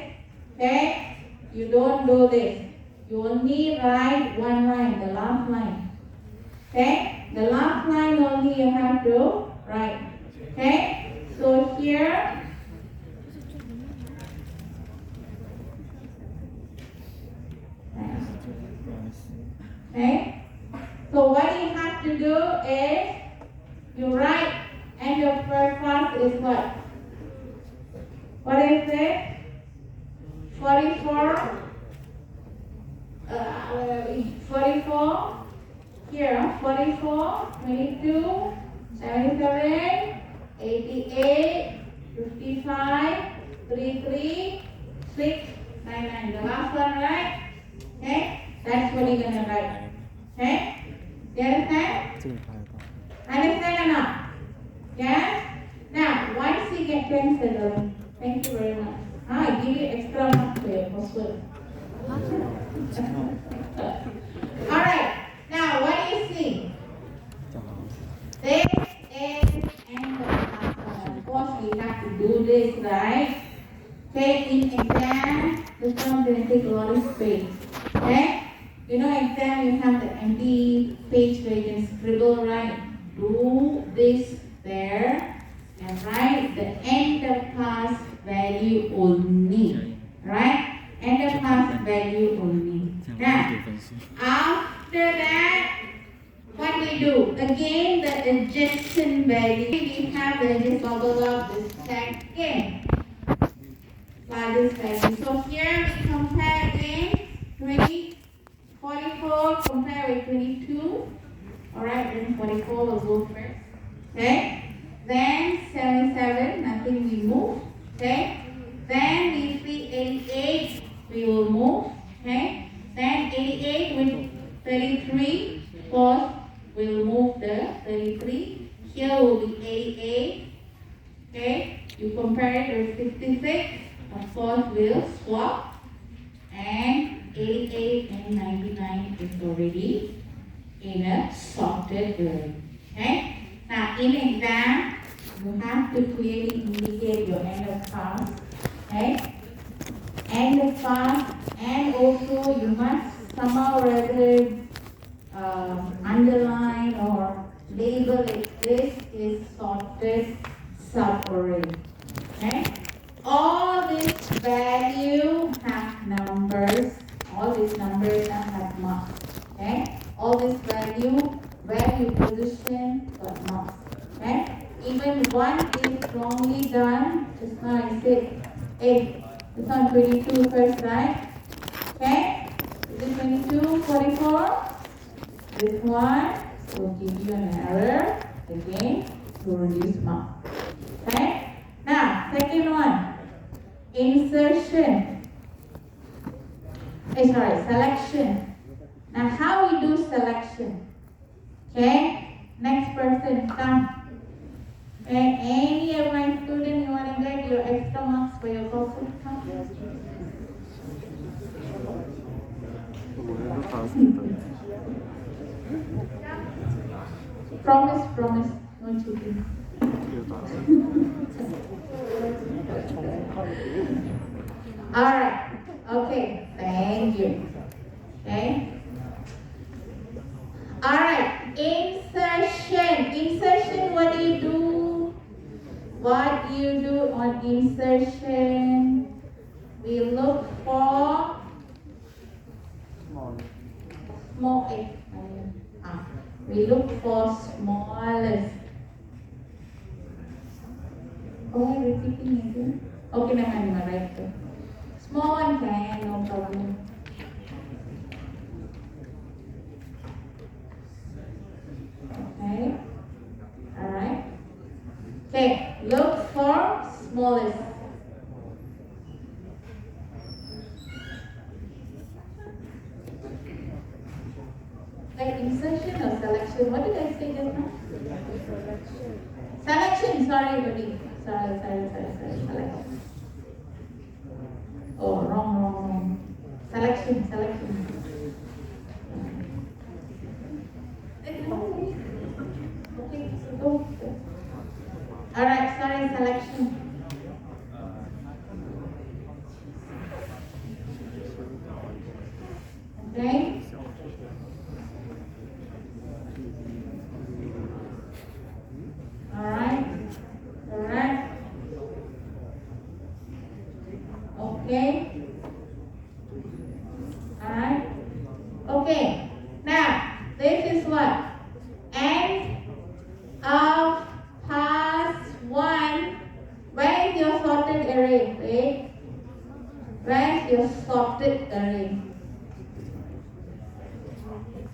Okay? You don't do this. You only write one line, the last line. Okay? The last line only you have to write. Okay? So here, okay? So what you have to do is, you write, and your first class is what? What is it? 44? 44? Here, 44, 22, 77, 88, 55, 33, 6, 99. The last one, right? Okay? That's what you're gonna write. Okay? You understand? 这个拍得到。 Understand or not? Yes? Now, once you get 10 seconds, thank you very much. I give you extra marks for your coursework. Alright, now what do you see? This is end of class. Of course, we have to do this, right? Okay, in exam, this one will take a lot of space. Okay? You know, exam, you have the empty page where you can scribble, right? Do this there and write the end of class value only. Right? End of class value only. Now, after that, what we do? Again, the adjacent value. We have the just bubble up the second largest value. So here we compare again 44 compare with 22. Alright, then 44 will go first. Okay? Then 77, nothing we move. Okay? Then we see 88, we will move. Okay? Then 88 with 33, of course, we will move the 33. Here will be 88. Okay? You compare it with 66, of course, we'll swap. And 88 and 99 is already in a sorted array. Okay? Now in exam, you have to clearly indicate your end of class. Okay? End of class, and also you must somehow or other underline or label it. This is sorted subarray. Okay? All this value have numbers. All these numbers have marks. Okay? All this value, where you position got marks. Okay? Even one is wrongly done. Just now I said, hey, this one 22 first, right? Okay? Is it 22, 44? This one will give you an error again to reduce marks. Okay? Now, second one. Insertion. Selection. Now, how we do selection? Okay, next person, come. Okay, any of my students, you want to get your extra marks for your course? Come. Promise, no cheating. Alright, okay, thank you. Okay. Alright, insertion. Insertion, what do you do? What do you do on insertion? We look for small. We look for smallest. Oh, repeating again. Okay, never mind, right. Small one can, no problem. Okay. Alright. Okay, look for smallest. Like insertion or selection? What did I say just now? Selection, sorry, buddy. Sorry. Selection. Oh, wrong. Selection. Okay, go. Alright, sorry, selection. Okay. Alright. Okay. Alright. Okay. Now, this is what? End of past one. Where is your sorted array? Right? Where is your sorted array?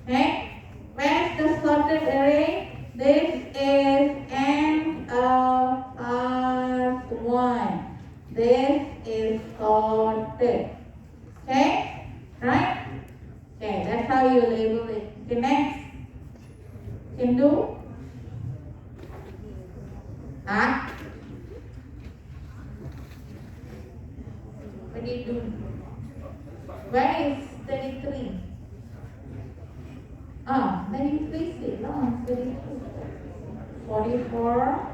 Okay? Where is the sorted array? This is end of past one. This is sorted. Okay? Right? Okay, that's how you label it. Okay, next. Can do? What do you do? Where is 33? Then increase it. No, 33. 44.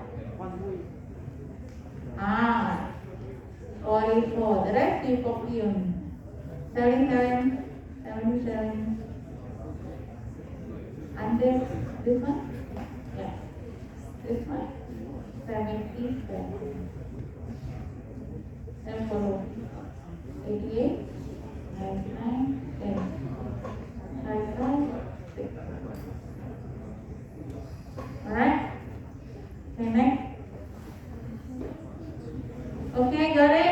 44. The rest you copy on. 77. And this one? Yeah. This one? 74. Then follow. 88. 99. 10. 55. 6. Alright? Okay, next. Okay, got it?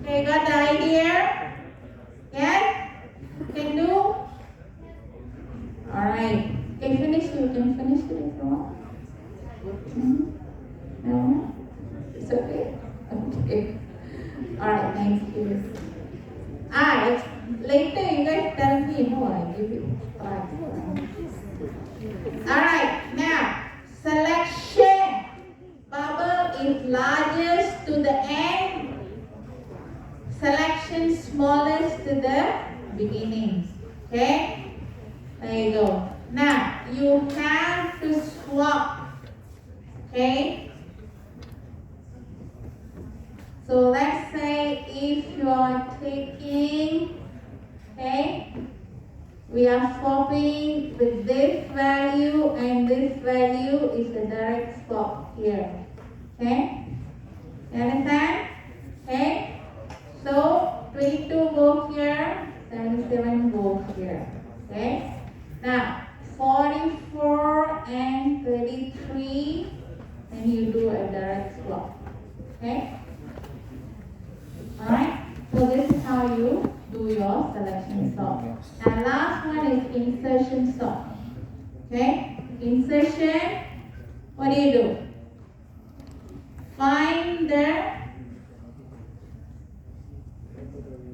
Okay, got the idea? Yes? Can do? Alright. Okay, finish. You can finish it if you want. No? It's okay? Okay. Alright, thank you. Later you guys tell me, no, I give you prize. Alright, now, selection. Bubble is largest to the end. Selection smallest to the beginning. Okay? There you go. Now, you have to swap. Okay? So let's say if you are taking, okay, we are swapping with this value and this value is a direct swap here. Okay? You understand? Okay? So 22 go here, 77 go here. Okay? Now 44 and 33, and you do a direct swap. Okay? Alright, so this is how you do your selection sort. And last one is insertion sort. Okay, insertion, what do you do? Find the,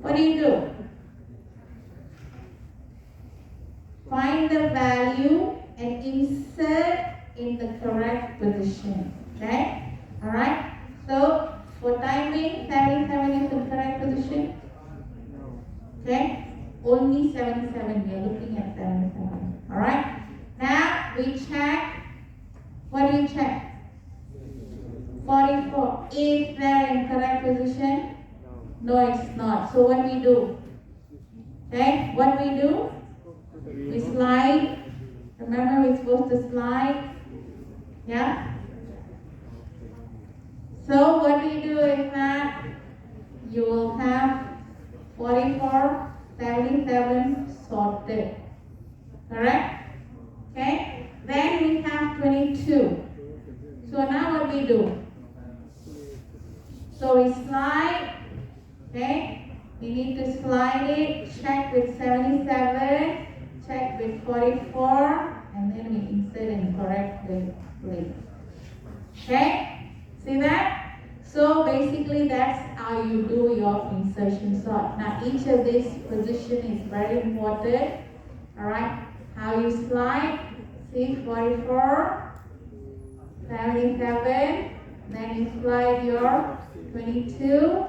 what do you do? Find the value and insert in in the correct position. Okay? Alright? So for timing, 77 is in correct position. Okay? Only 77. We are looking at 77. Alright? Now we check. What do you check? 44. Is there in correct position? No, it's not. So what we do? Okay? What we do? We slide. Remember, we're supposed to slide. Yeah? So what we do is that you will have 44, 77 sorted. Correct? Okay? Then we have 22. So now what we do? So we slide. Okay? We need to slide it. Check with 77. Check with 44. And then we insert in correct place. Okay? See that? So basically that's how you do your insertion sort. Now each of these position is very important. Alright? How you slide. See 44, 77. Then you slide your 22.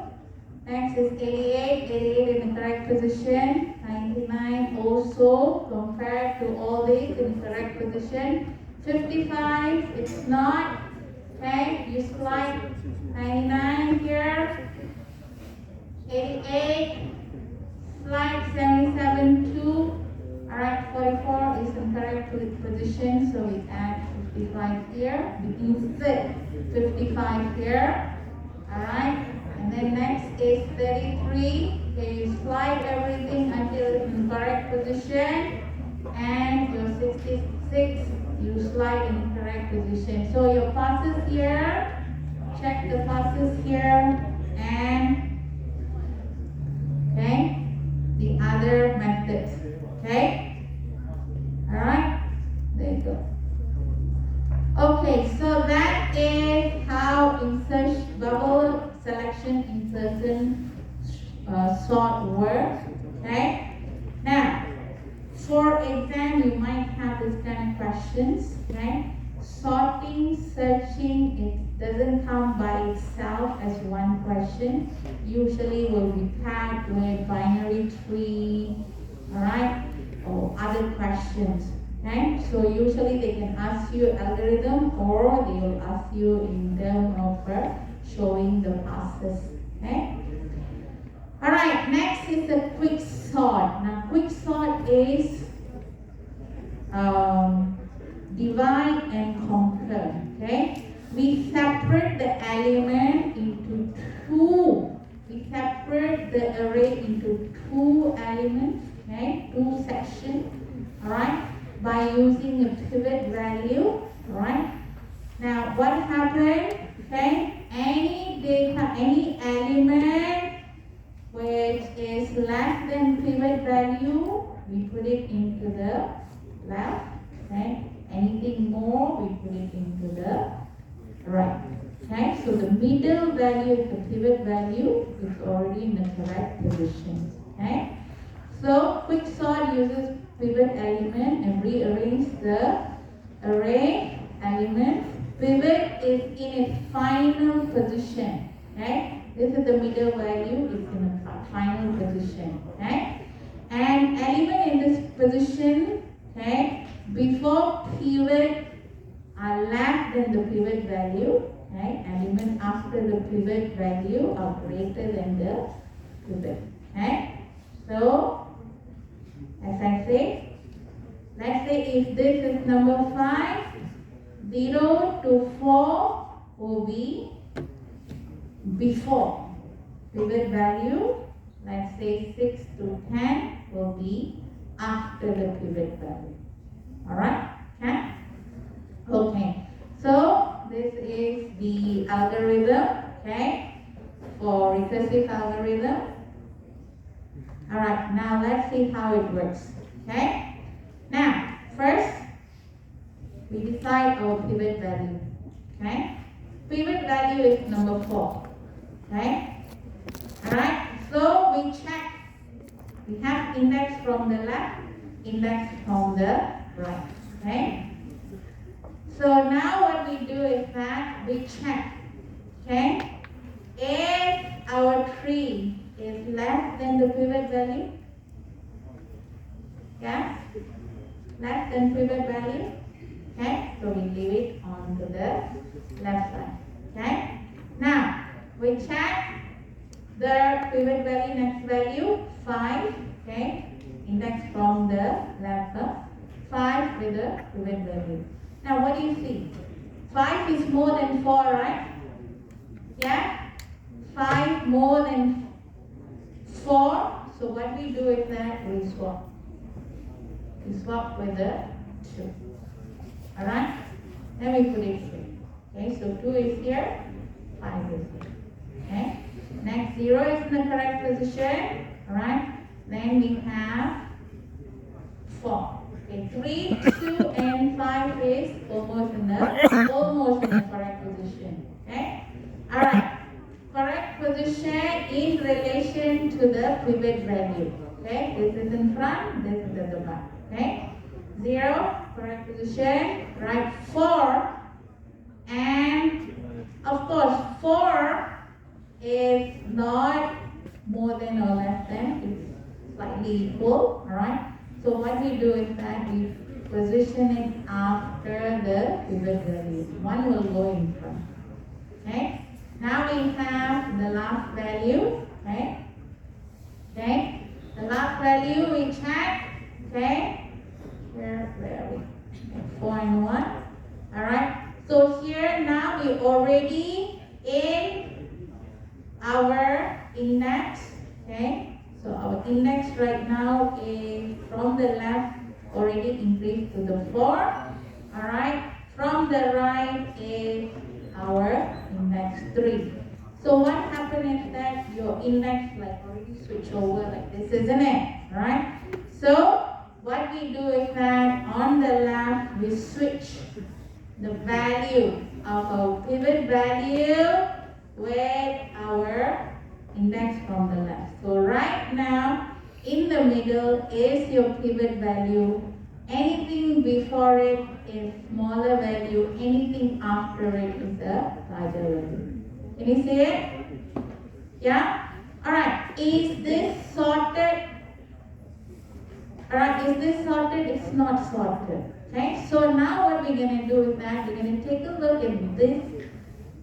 Next is 88. 88 in the correct position. 99 also compared to all these in the correct position. 55, it's not. Okay, you slide 99 here. 88, slide 77 too. Alright, 44 is in correct position, so we add 55 here. We insert 55 here. Alright, and then next is 33. Okay, you slide everything until it's in correct position. And your 66, you slide in correct position. So your passes here, check the passes here, and okay, the other methods. Okay? Alright? There you go. Okay, so that is how insert bubble selection insertion sort works. Okay? Now, for exam, you might have this kind of questions. Okay? Sorting, searching, it doesn't come by itself as one question. Usually will be tagged with binary tree, alright, or other questions. Okay, so usually they can ask you algorithm, or they will ask you in terms of showing the passes. Okay. All right. Next is the quick sort. Now, quick sort is divide and conquer. Okay. We separate the element into two. We separate the array into two elements. Okay, two sections. All right. By using a pivot value, right? Now, what happened? Okay, any data, any element which is less than pivot value, we put it into the left. Okay, anything more, we put it into the right. Okay, so the middle value of the pivot value is already in the correct position. Okay, so quick sort uses pivot element and rearrange the array elements. Pivot is in its final position. Okay, this is the middle value, it's in the final position. Okay, and element in this position, okay, before pivot are less than the pivot value. Okay, elements after the pivot value are greater than the pivot. Okay, so as I say, let's say if this is number 5, 0 to 4 will be before pivot value. Let's say 6 to 10 will be after the pivot value. Alright? Okay? Okay. So this is the algorithm, okay, for recursive algorithm. Alright, now let's see how it works. Okay? Now, first, we decide our pivot value. Okay? Pivot value is number 4. Okay? Alright, so we check. We have index from the left, index from the right. Okay? So now what we do is that we check, okay? If our tree is less than the pivot value, yeah? Less than pivot value, okay? So we leave it on to the left side, okay? Now, we check the pivot value, next value, 5, okay? Index from the left side, 5 with the pivot value. Now, what do you see? 5 is more than 4, right? Yeah? 5 more than 4. So what we do is that we swap. We swap with the 2. Alright? Then we put it here. Okay, so 2 is here, 5 is here. Okay? Next 0 is in the correct position. Alright? Then we have 4. Okay, 3, 2, and 5 is almost in the correct position. Okay? Alright. Correct position in relation to the pivot value. Okay? This is in front, this is at the back. Okay? 0, correct position. Right, 4. And of course 4 is not more than or less than, it's slightly equal. Alright? So what we do is that we position it after the pivot value. One will go in front. Okay? Now we have the last value. Okay? Okay? The last value we check. Okay? Where are we? 4 and 1. Alright? So here now we already in our index. Okay? So our index right now is from the left already increased to the 4. Alright? From the right is our index 3. So what happened is that your index like already switch over like this, isn't it? Alright? So what we do is that on the left we switch the value of our pivot value with our index from the left. So right now in the middle is your pivot value. Anything before it is smaller value, anything after it is a larger value. Can you see it? Yeah? Alright, is this sorted? Alright, is this sorted? It's not sorted. Okay, so now what we're going to do is that we're going to take a look at this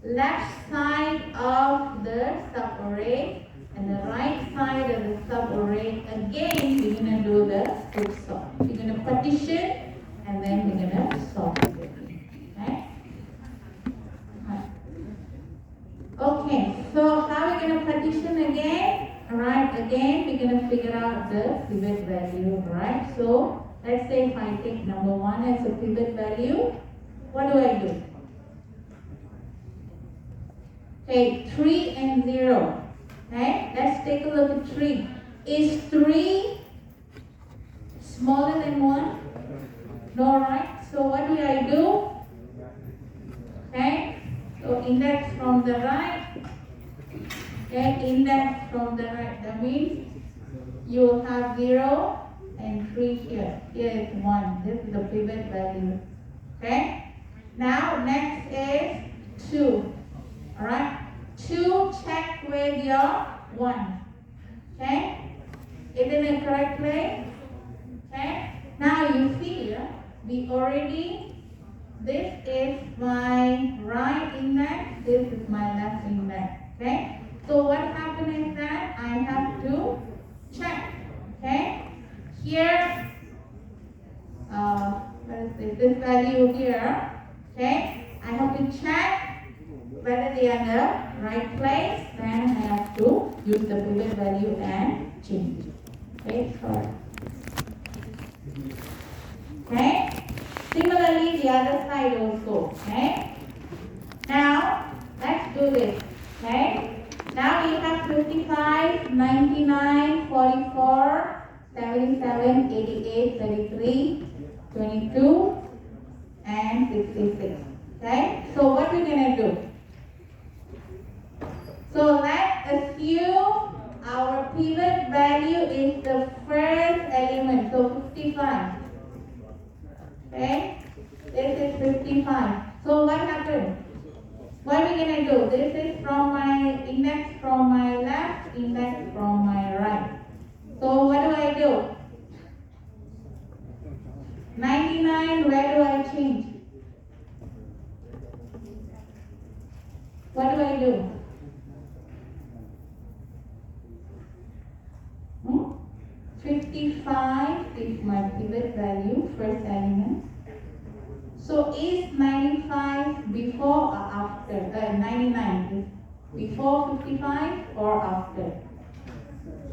left side of the subarray and the right side of the subarray. Again, we're going to do the scoop sort. We're going to partition and then we're going to sort it again. Okay? Okay, so how are we going to partition again? Alright, again, we're going to figure out the pivot value. Alright, so let's say if I take number 1 as a pivot value, what do? Okay, 3 and 0. Okay, let's take a look at 3. Is 3 smaller than 1? No, right? So what do? Okay, so index from the right. Okay, index from the right. That means you will have 0 and 3 here. Here is 1. This is the pivot value. Okay? Now, next is 2. Alright? 2 check with your 1. Okay? Is it in the correct place? Okay? Now, you see here, we already, this is my right index, this is my left index. Okay? So, what happened is that I have to check. Okay? Here, what is this? This value here, okay? I have to check whether they are in the right place. Then I have to use the pivot value and change. Okay, sorry. Okay? Similarly, the other side also. Okay? Now, let's do this. Okay? Now we have 55, 99, 44. 77, 88, 33, 22, and 66. Okay? So what we're going to do? So let's assume our pivot value is the first element. So 55. Okay? This is 55. my pivot value, first element. So is 95 before or after? 99 is before 55 or after?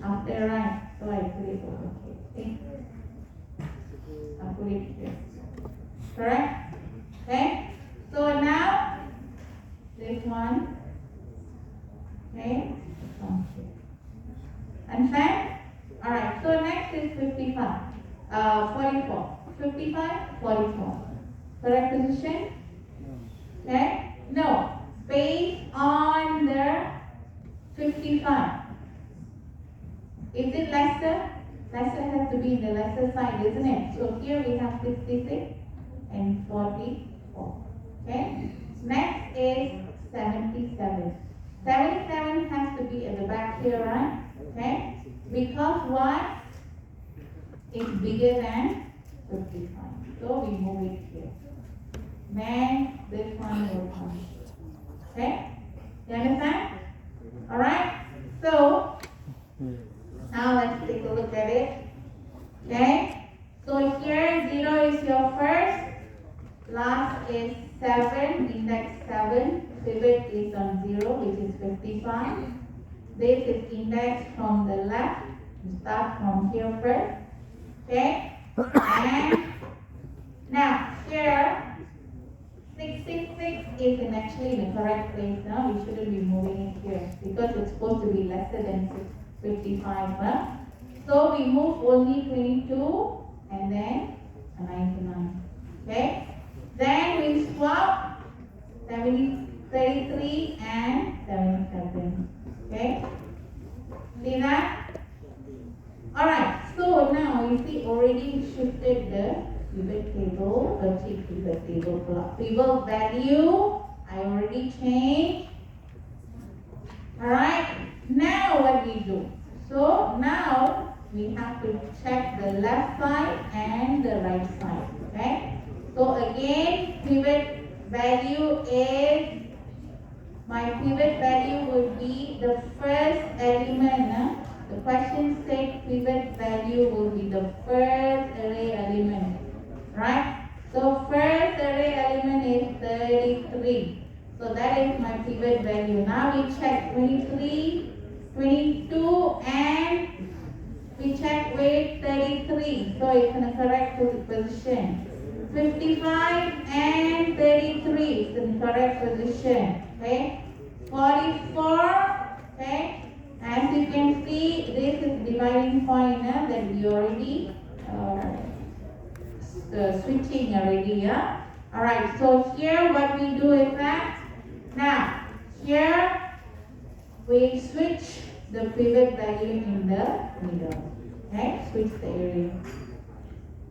After, right? So I put it over here. Okay. I put it here. Correct? Okay. So now this one. Okay. Understand? Alright, so next is 55. 44. 55, 44. Correct position? Okay? No. Based on the 55. Is it lesser? Lesser has to be in the lesser side, isn't it? So here we have 66 and 44. Okay? Next is 77. 77 has to be at the back here, right? Okay? Because what is bigger than 55. So we move it here. Then this one will come. Okay? You understand? Alright? So now let's take a look at it. Okay? So here 0 is your first. Last is 7, index 7. Pivot is on 0, which is 55. This is index from the left. You start from here first. Okay? And now here 666 is actually in the correct place now. We shouldn't be moving it here because it's supposed to be lesser than 55. Huh? So we move only 22 and then a 99. Okay? Then we swap 33 and 77. Okay? See that? Alright, so now you see already shifted the pivot table, pivot table, pivot value. I already changed. Alright, now what we do? So now we have to check the left side and the right side. Okay? So again, pivot value is, my pivot value would be the first element. The question said pivot value will be the first array element. Right? So first array element is 33. So that is my pivot value. Now we check 23, 22 and we check with 33. So it's in the correct position. 55 and 33 is in the correct position. Okay? 44. Okay? As you can see, this is dividing point that we already switching already. Yeah? Alright, so here what we do is that now here we switch the pivot value in the middle. Okay, switch the area.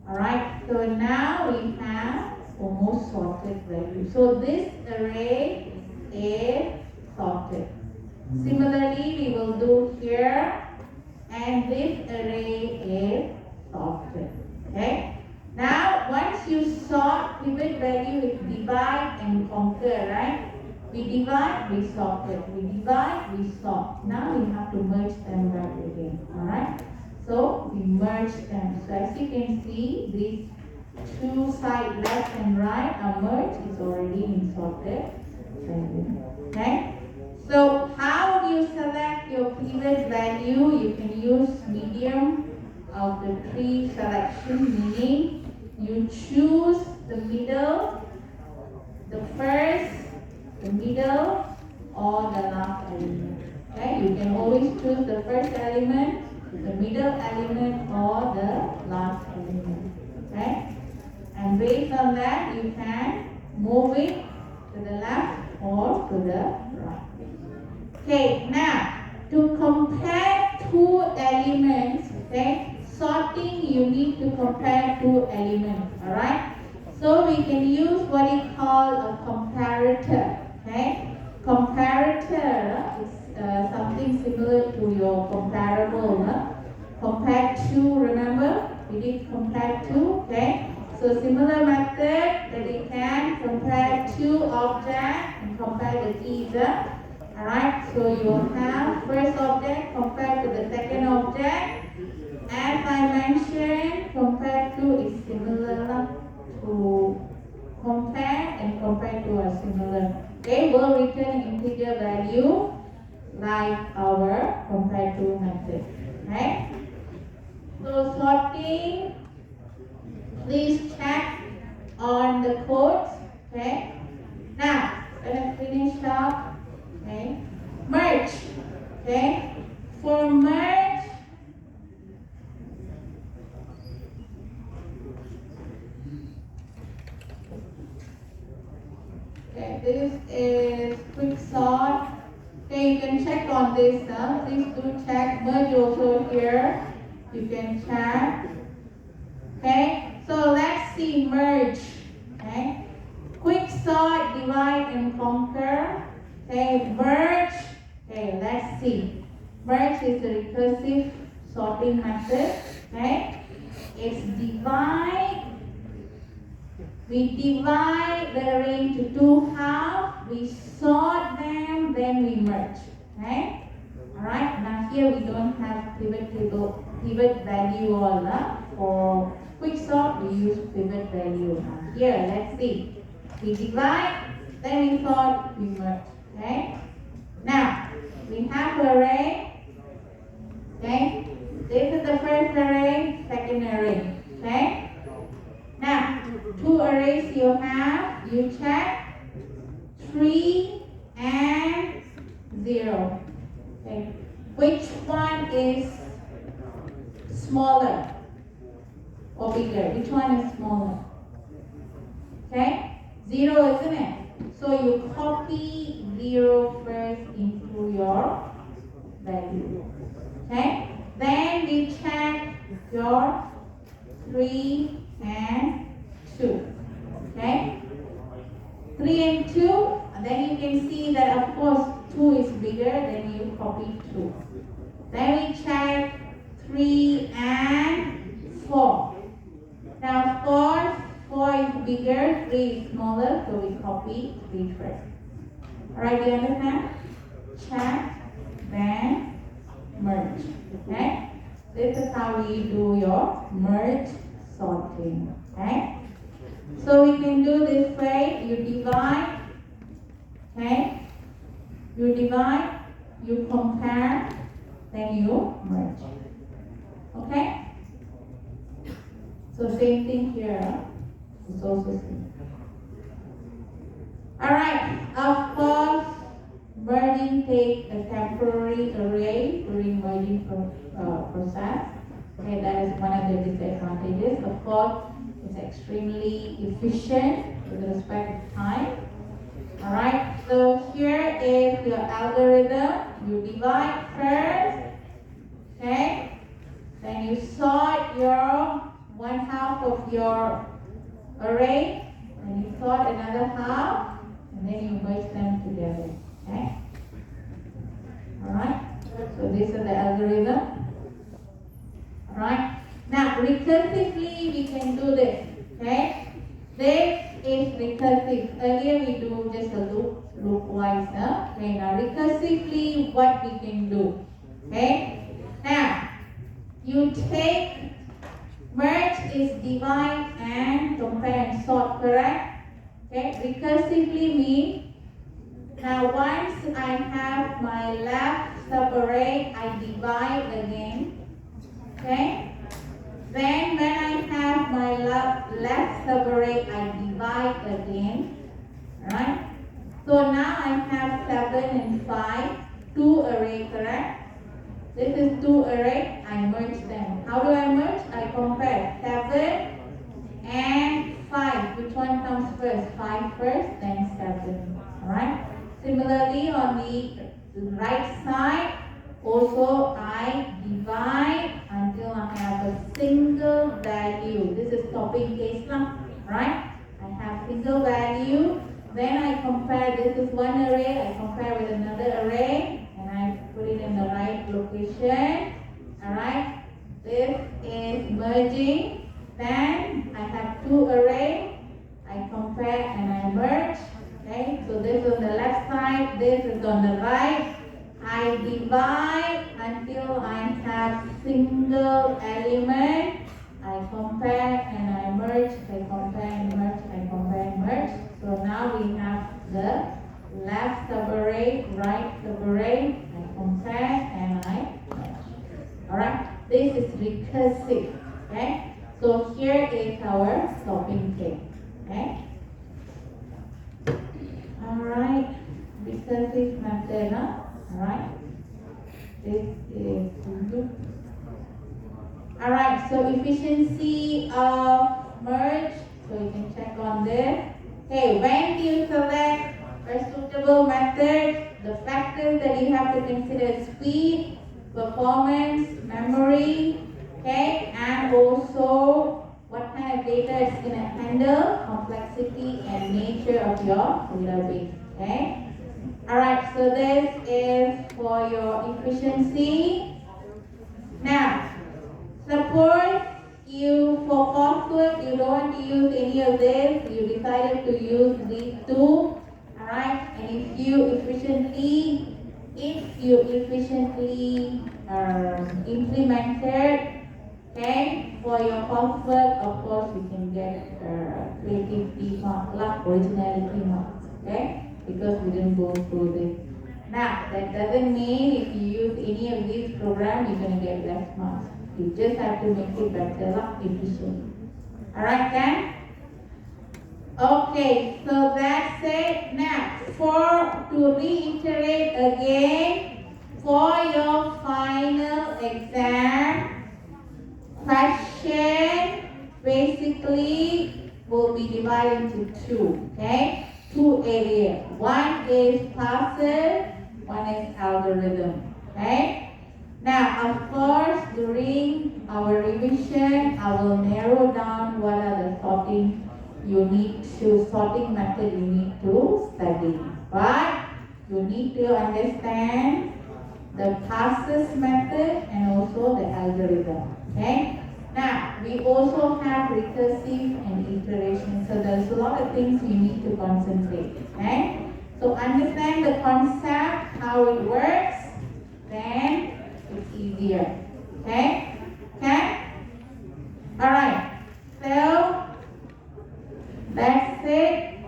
Alright, so now we have almost sorted value. So this array is sorted. Similarly, we will do here, and this array is sorted. Okay. Now, once you sort pivot value, it's divide and conquer, right? We divide, we sort it. We divide, we sort. Now we have to merge them back again. Alright? So we merge them. So as you can see, these two sides left and right are merged. It's already in sorted. Okay? So how do you select your pivot value? You can use medium of the tree selection, meaning you choose the middle, the first, the middle, or the last element. Okay, you can always choose the first element, the middle element, or the last element. Okay, and based on that, you can move it to the left or to the right. Okay, now to compare two elements, okay, sorting you need to compare two elements, alright? So we can use what is called a comparator, okay? Comparator is something similar to your comparable, compare to, remember? We did compare to, okay? So similar method that we can compare two objects and compare the keys. Alright, so you will have first object compared to the second object, as I mentioned, compare to is similar to compare and compare to are similar. They will return integer value like our compare to method. Okay? So sorting, please check on the codes. Okay? Now, gonna finish up. Okay? Merge. Okay? For merge, okay, this is quick sort. Okay, you can check on this. Please do check. Merge also here. You can check. Okay, so let's see merge. Okay, quick sort, divide and conquer. Okay, merge. Okay, let's see. Merge is a recursive sorting method. Okay, it's divide. We divide the array into two halves, we sort them, then we merge. Okay? Alright, now here we don't have pivot value all. For quick sort, we use pivot value. Now here, let's see. We divide, then we sort, we merge. Okay? Now, we have array. Okay? This is the first array, second array. Okay? Now, two arrays you have, you check 3 and 0. Okay. Which one is smaller or bigger? Which one is smaller? Okay, 0, isn't it? So you copy 0 first into your value. Okay, then we check your 3 and 2. Okay, 3 and 2, and then you can see that of course 2 is bigger, then you copy 2. Then we check 3 and 4. Now of course 4 is bigger, 3 is smaller, so we copy 3 first. Alright, do you understand? Check, then merge. Okay? This is how we do your merge sorting. Okay? So we can do this way. You divide. Okay? You divide, you compare, then you merge. Okay? So same thing here. It's also same. Alright, of course, merging takes a temporary array during merging process. Okay, that is one of the disadvantages. Of course, it's extremely efficient with respect to time. Alright, so here is your algorithm. You divide first, okay? Then you sort your 1/2 of your array, and you sort another half, and then you merge them together, okay? Alright, so this is the algorithm. Alright, now recursively we can do this, okay? This is recursive. Earlier we do just a loop-wise. Okay, now recursively what we can do, okay? Now, you take, merge is divide and compare and sort, correct? Okay, recursively means, now once I have my left subarray, I divide again, okay? Then when I have my left subarray, I divide again, right? So now I have 7 and 5, 2 array, correct? This is 2 array, I merge them. How do I merge? I compare 7 and 5. Which one comes first? 5 first, then 7, alright? Similarly, on the right side, also I divide until I have a single value. This is topping case now, right? I have single value. Then I compare, this is one array, I compare with another array, and I put it in the right location. Alright? This is merging. Then I have 2 arrays, I compare and I merge. Okay, so this is on the left side, this is on the right. I divide until I have single element, I compare and I merge, I compare and merge, I compare and merge. So now we have the left separate, right separate, I compare and I merge. Alright, this is recursive. Okay, so here is our stopping table. Okay, alright, recursive method. Alright, this is good. Alright, so efficiency of merge, so you can check on this. Okay, when do you select a suitable method? The factors that you have to consider: speed, performance, memory, okay, and also what kind of data it's going to handle, complexity and nature of your database. Okay. Alright, so this is for your efficiency. Now, suppose you, for coursework, you don't want to use any of this, you decided to use these two, alright, and if you efficiently implemented, okay, for your coursework, of course, you can get creativity mark, like originality marks, okay, because we didn't go through this. Now, that doesn't mean if you use any of these programs, you're going to get less marks. You just have to make it better, like efficient. Alright then? Okay, so that's it. Now, to reiterate again, for your final exam, question basically will be divided into two, okay? Two areas. One is passive, one is algorithm, okay? Now, of course, during our revision, I will narrow down what are the sorting method you need to study. But you need to understand the passes method and also the algorithm. Okay? Now, we also have recursive and iteration. So there's a lot of things you need to concentrate. Okay? So understand the concept, how it works, then it's easier. Okay? Okay? Alright. So that's it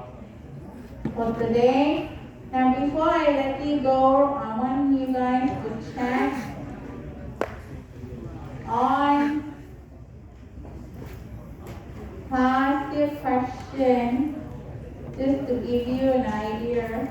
for today. Now before I let you go, I want you guys to check on past year question just to give you an idea.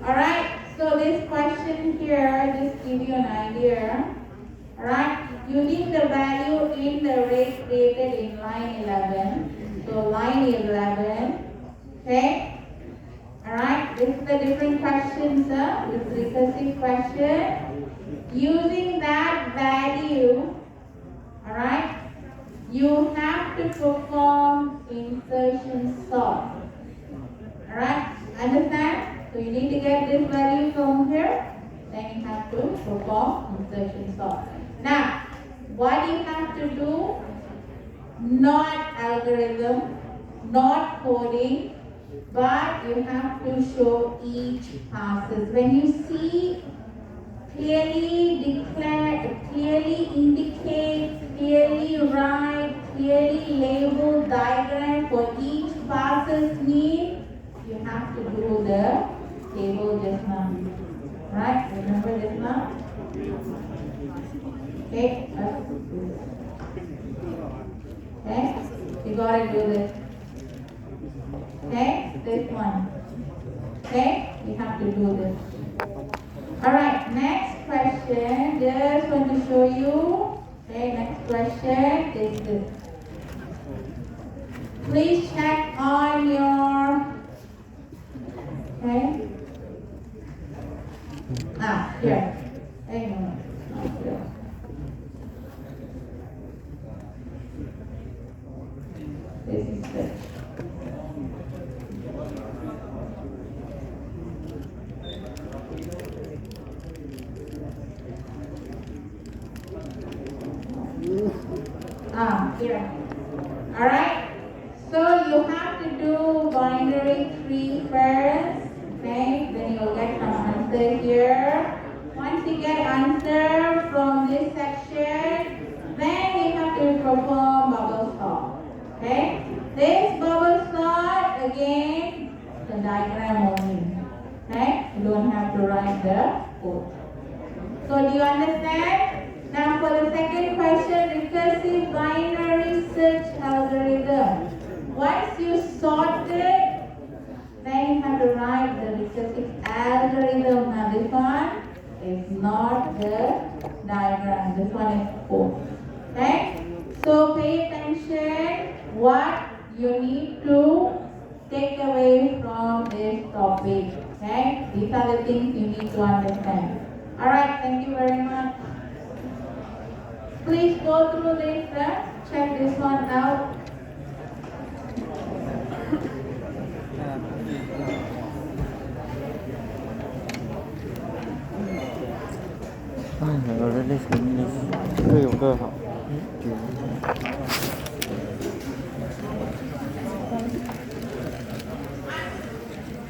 Alright, so this question here, just give you an idea. Alright, using the value in the rate created in line 11. So line 11, okay? Alright, this is the different questions, this recursive question. Using that value, alright, you have to perform insertion sort. Alright, understand? So you need to get this value from here, then you have to perform insertion sort. Now, what you have to do, not algorithm, not coding, but you have to show each passes. When you see clearly declare, clearly indicate, clearly write, clearly label diagram for each passes need, you have to do the table just now. Right? Remember just now? Okay? Okay? You gotta do this. Okay? This one. Okay? You have to do this. Alright, next question. Just want to show you. Okay, next question is this. Please check on your. Okay? Here. Hang on. Here. This is it. here. Alright? So you have to do binary tree first. Okay? Then you'll get some answer here. Once you get answer from this section, then you have to perform bubble sort. Okay? This bubble sort, again, the diagram only. Okay? You don't have to write the code. So do you understand? Now for the second question, recursive binary search algorithm. Once you sort it, then you have to write the recursive algorithm. Now this one is not the diagram. This one is code. Okay? So pay attention what you need to take away from this topic. Okay? These are the things you need to understand. Alright, thank you very much. Please go through this, check this one out.哎，我的那个这个有个好，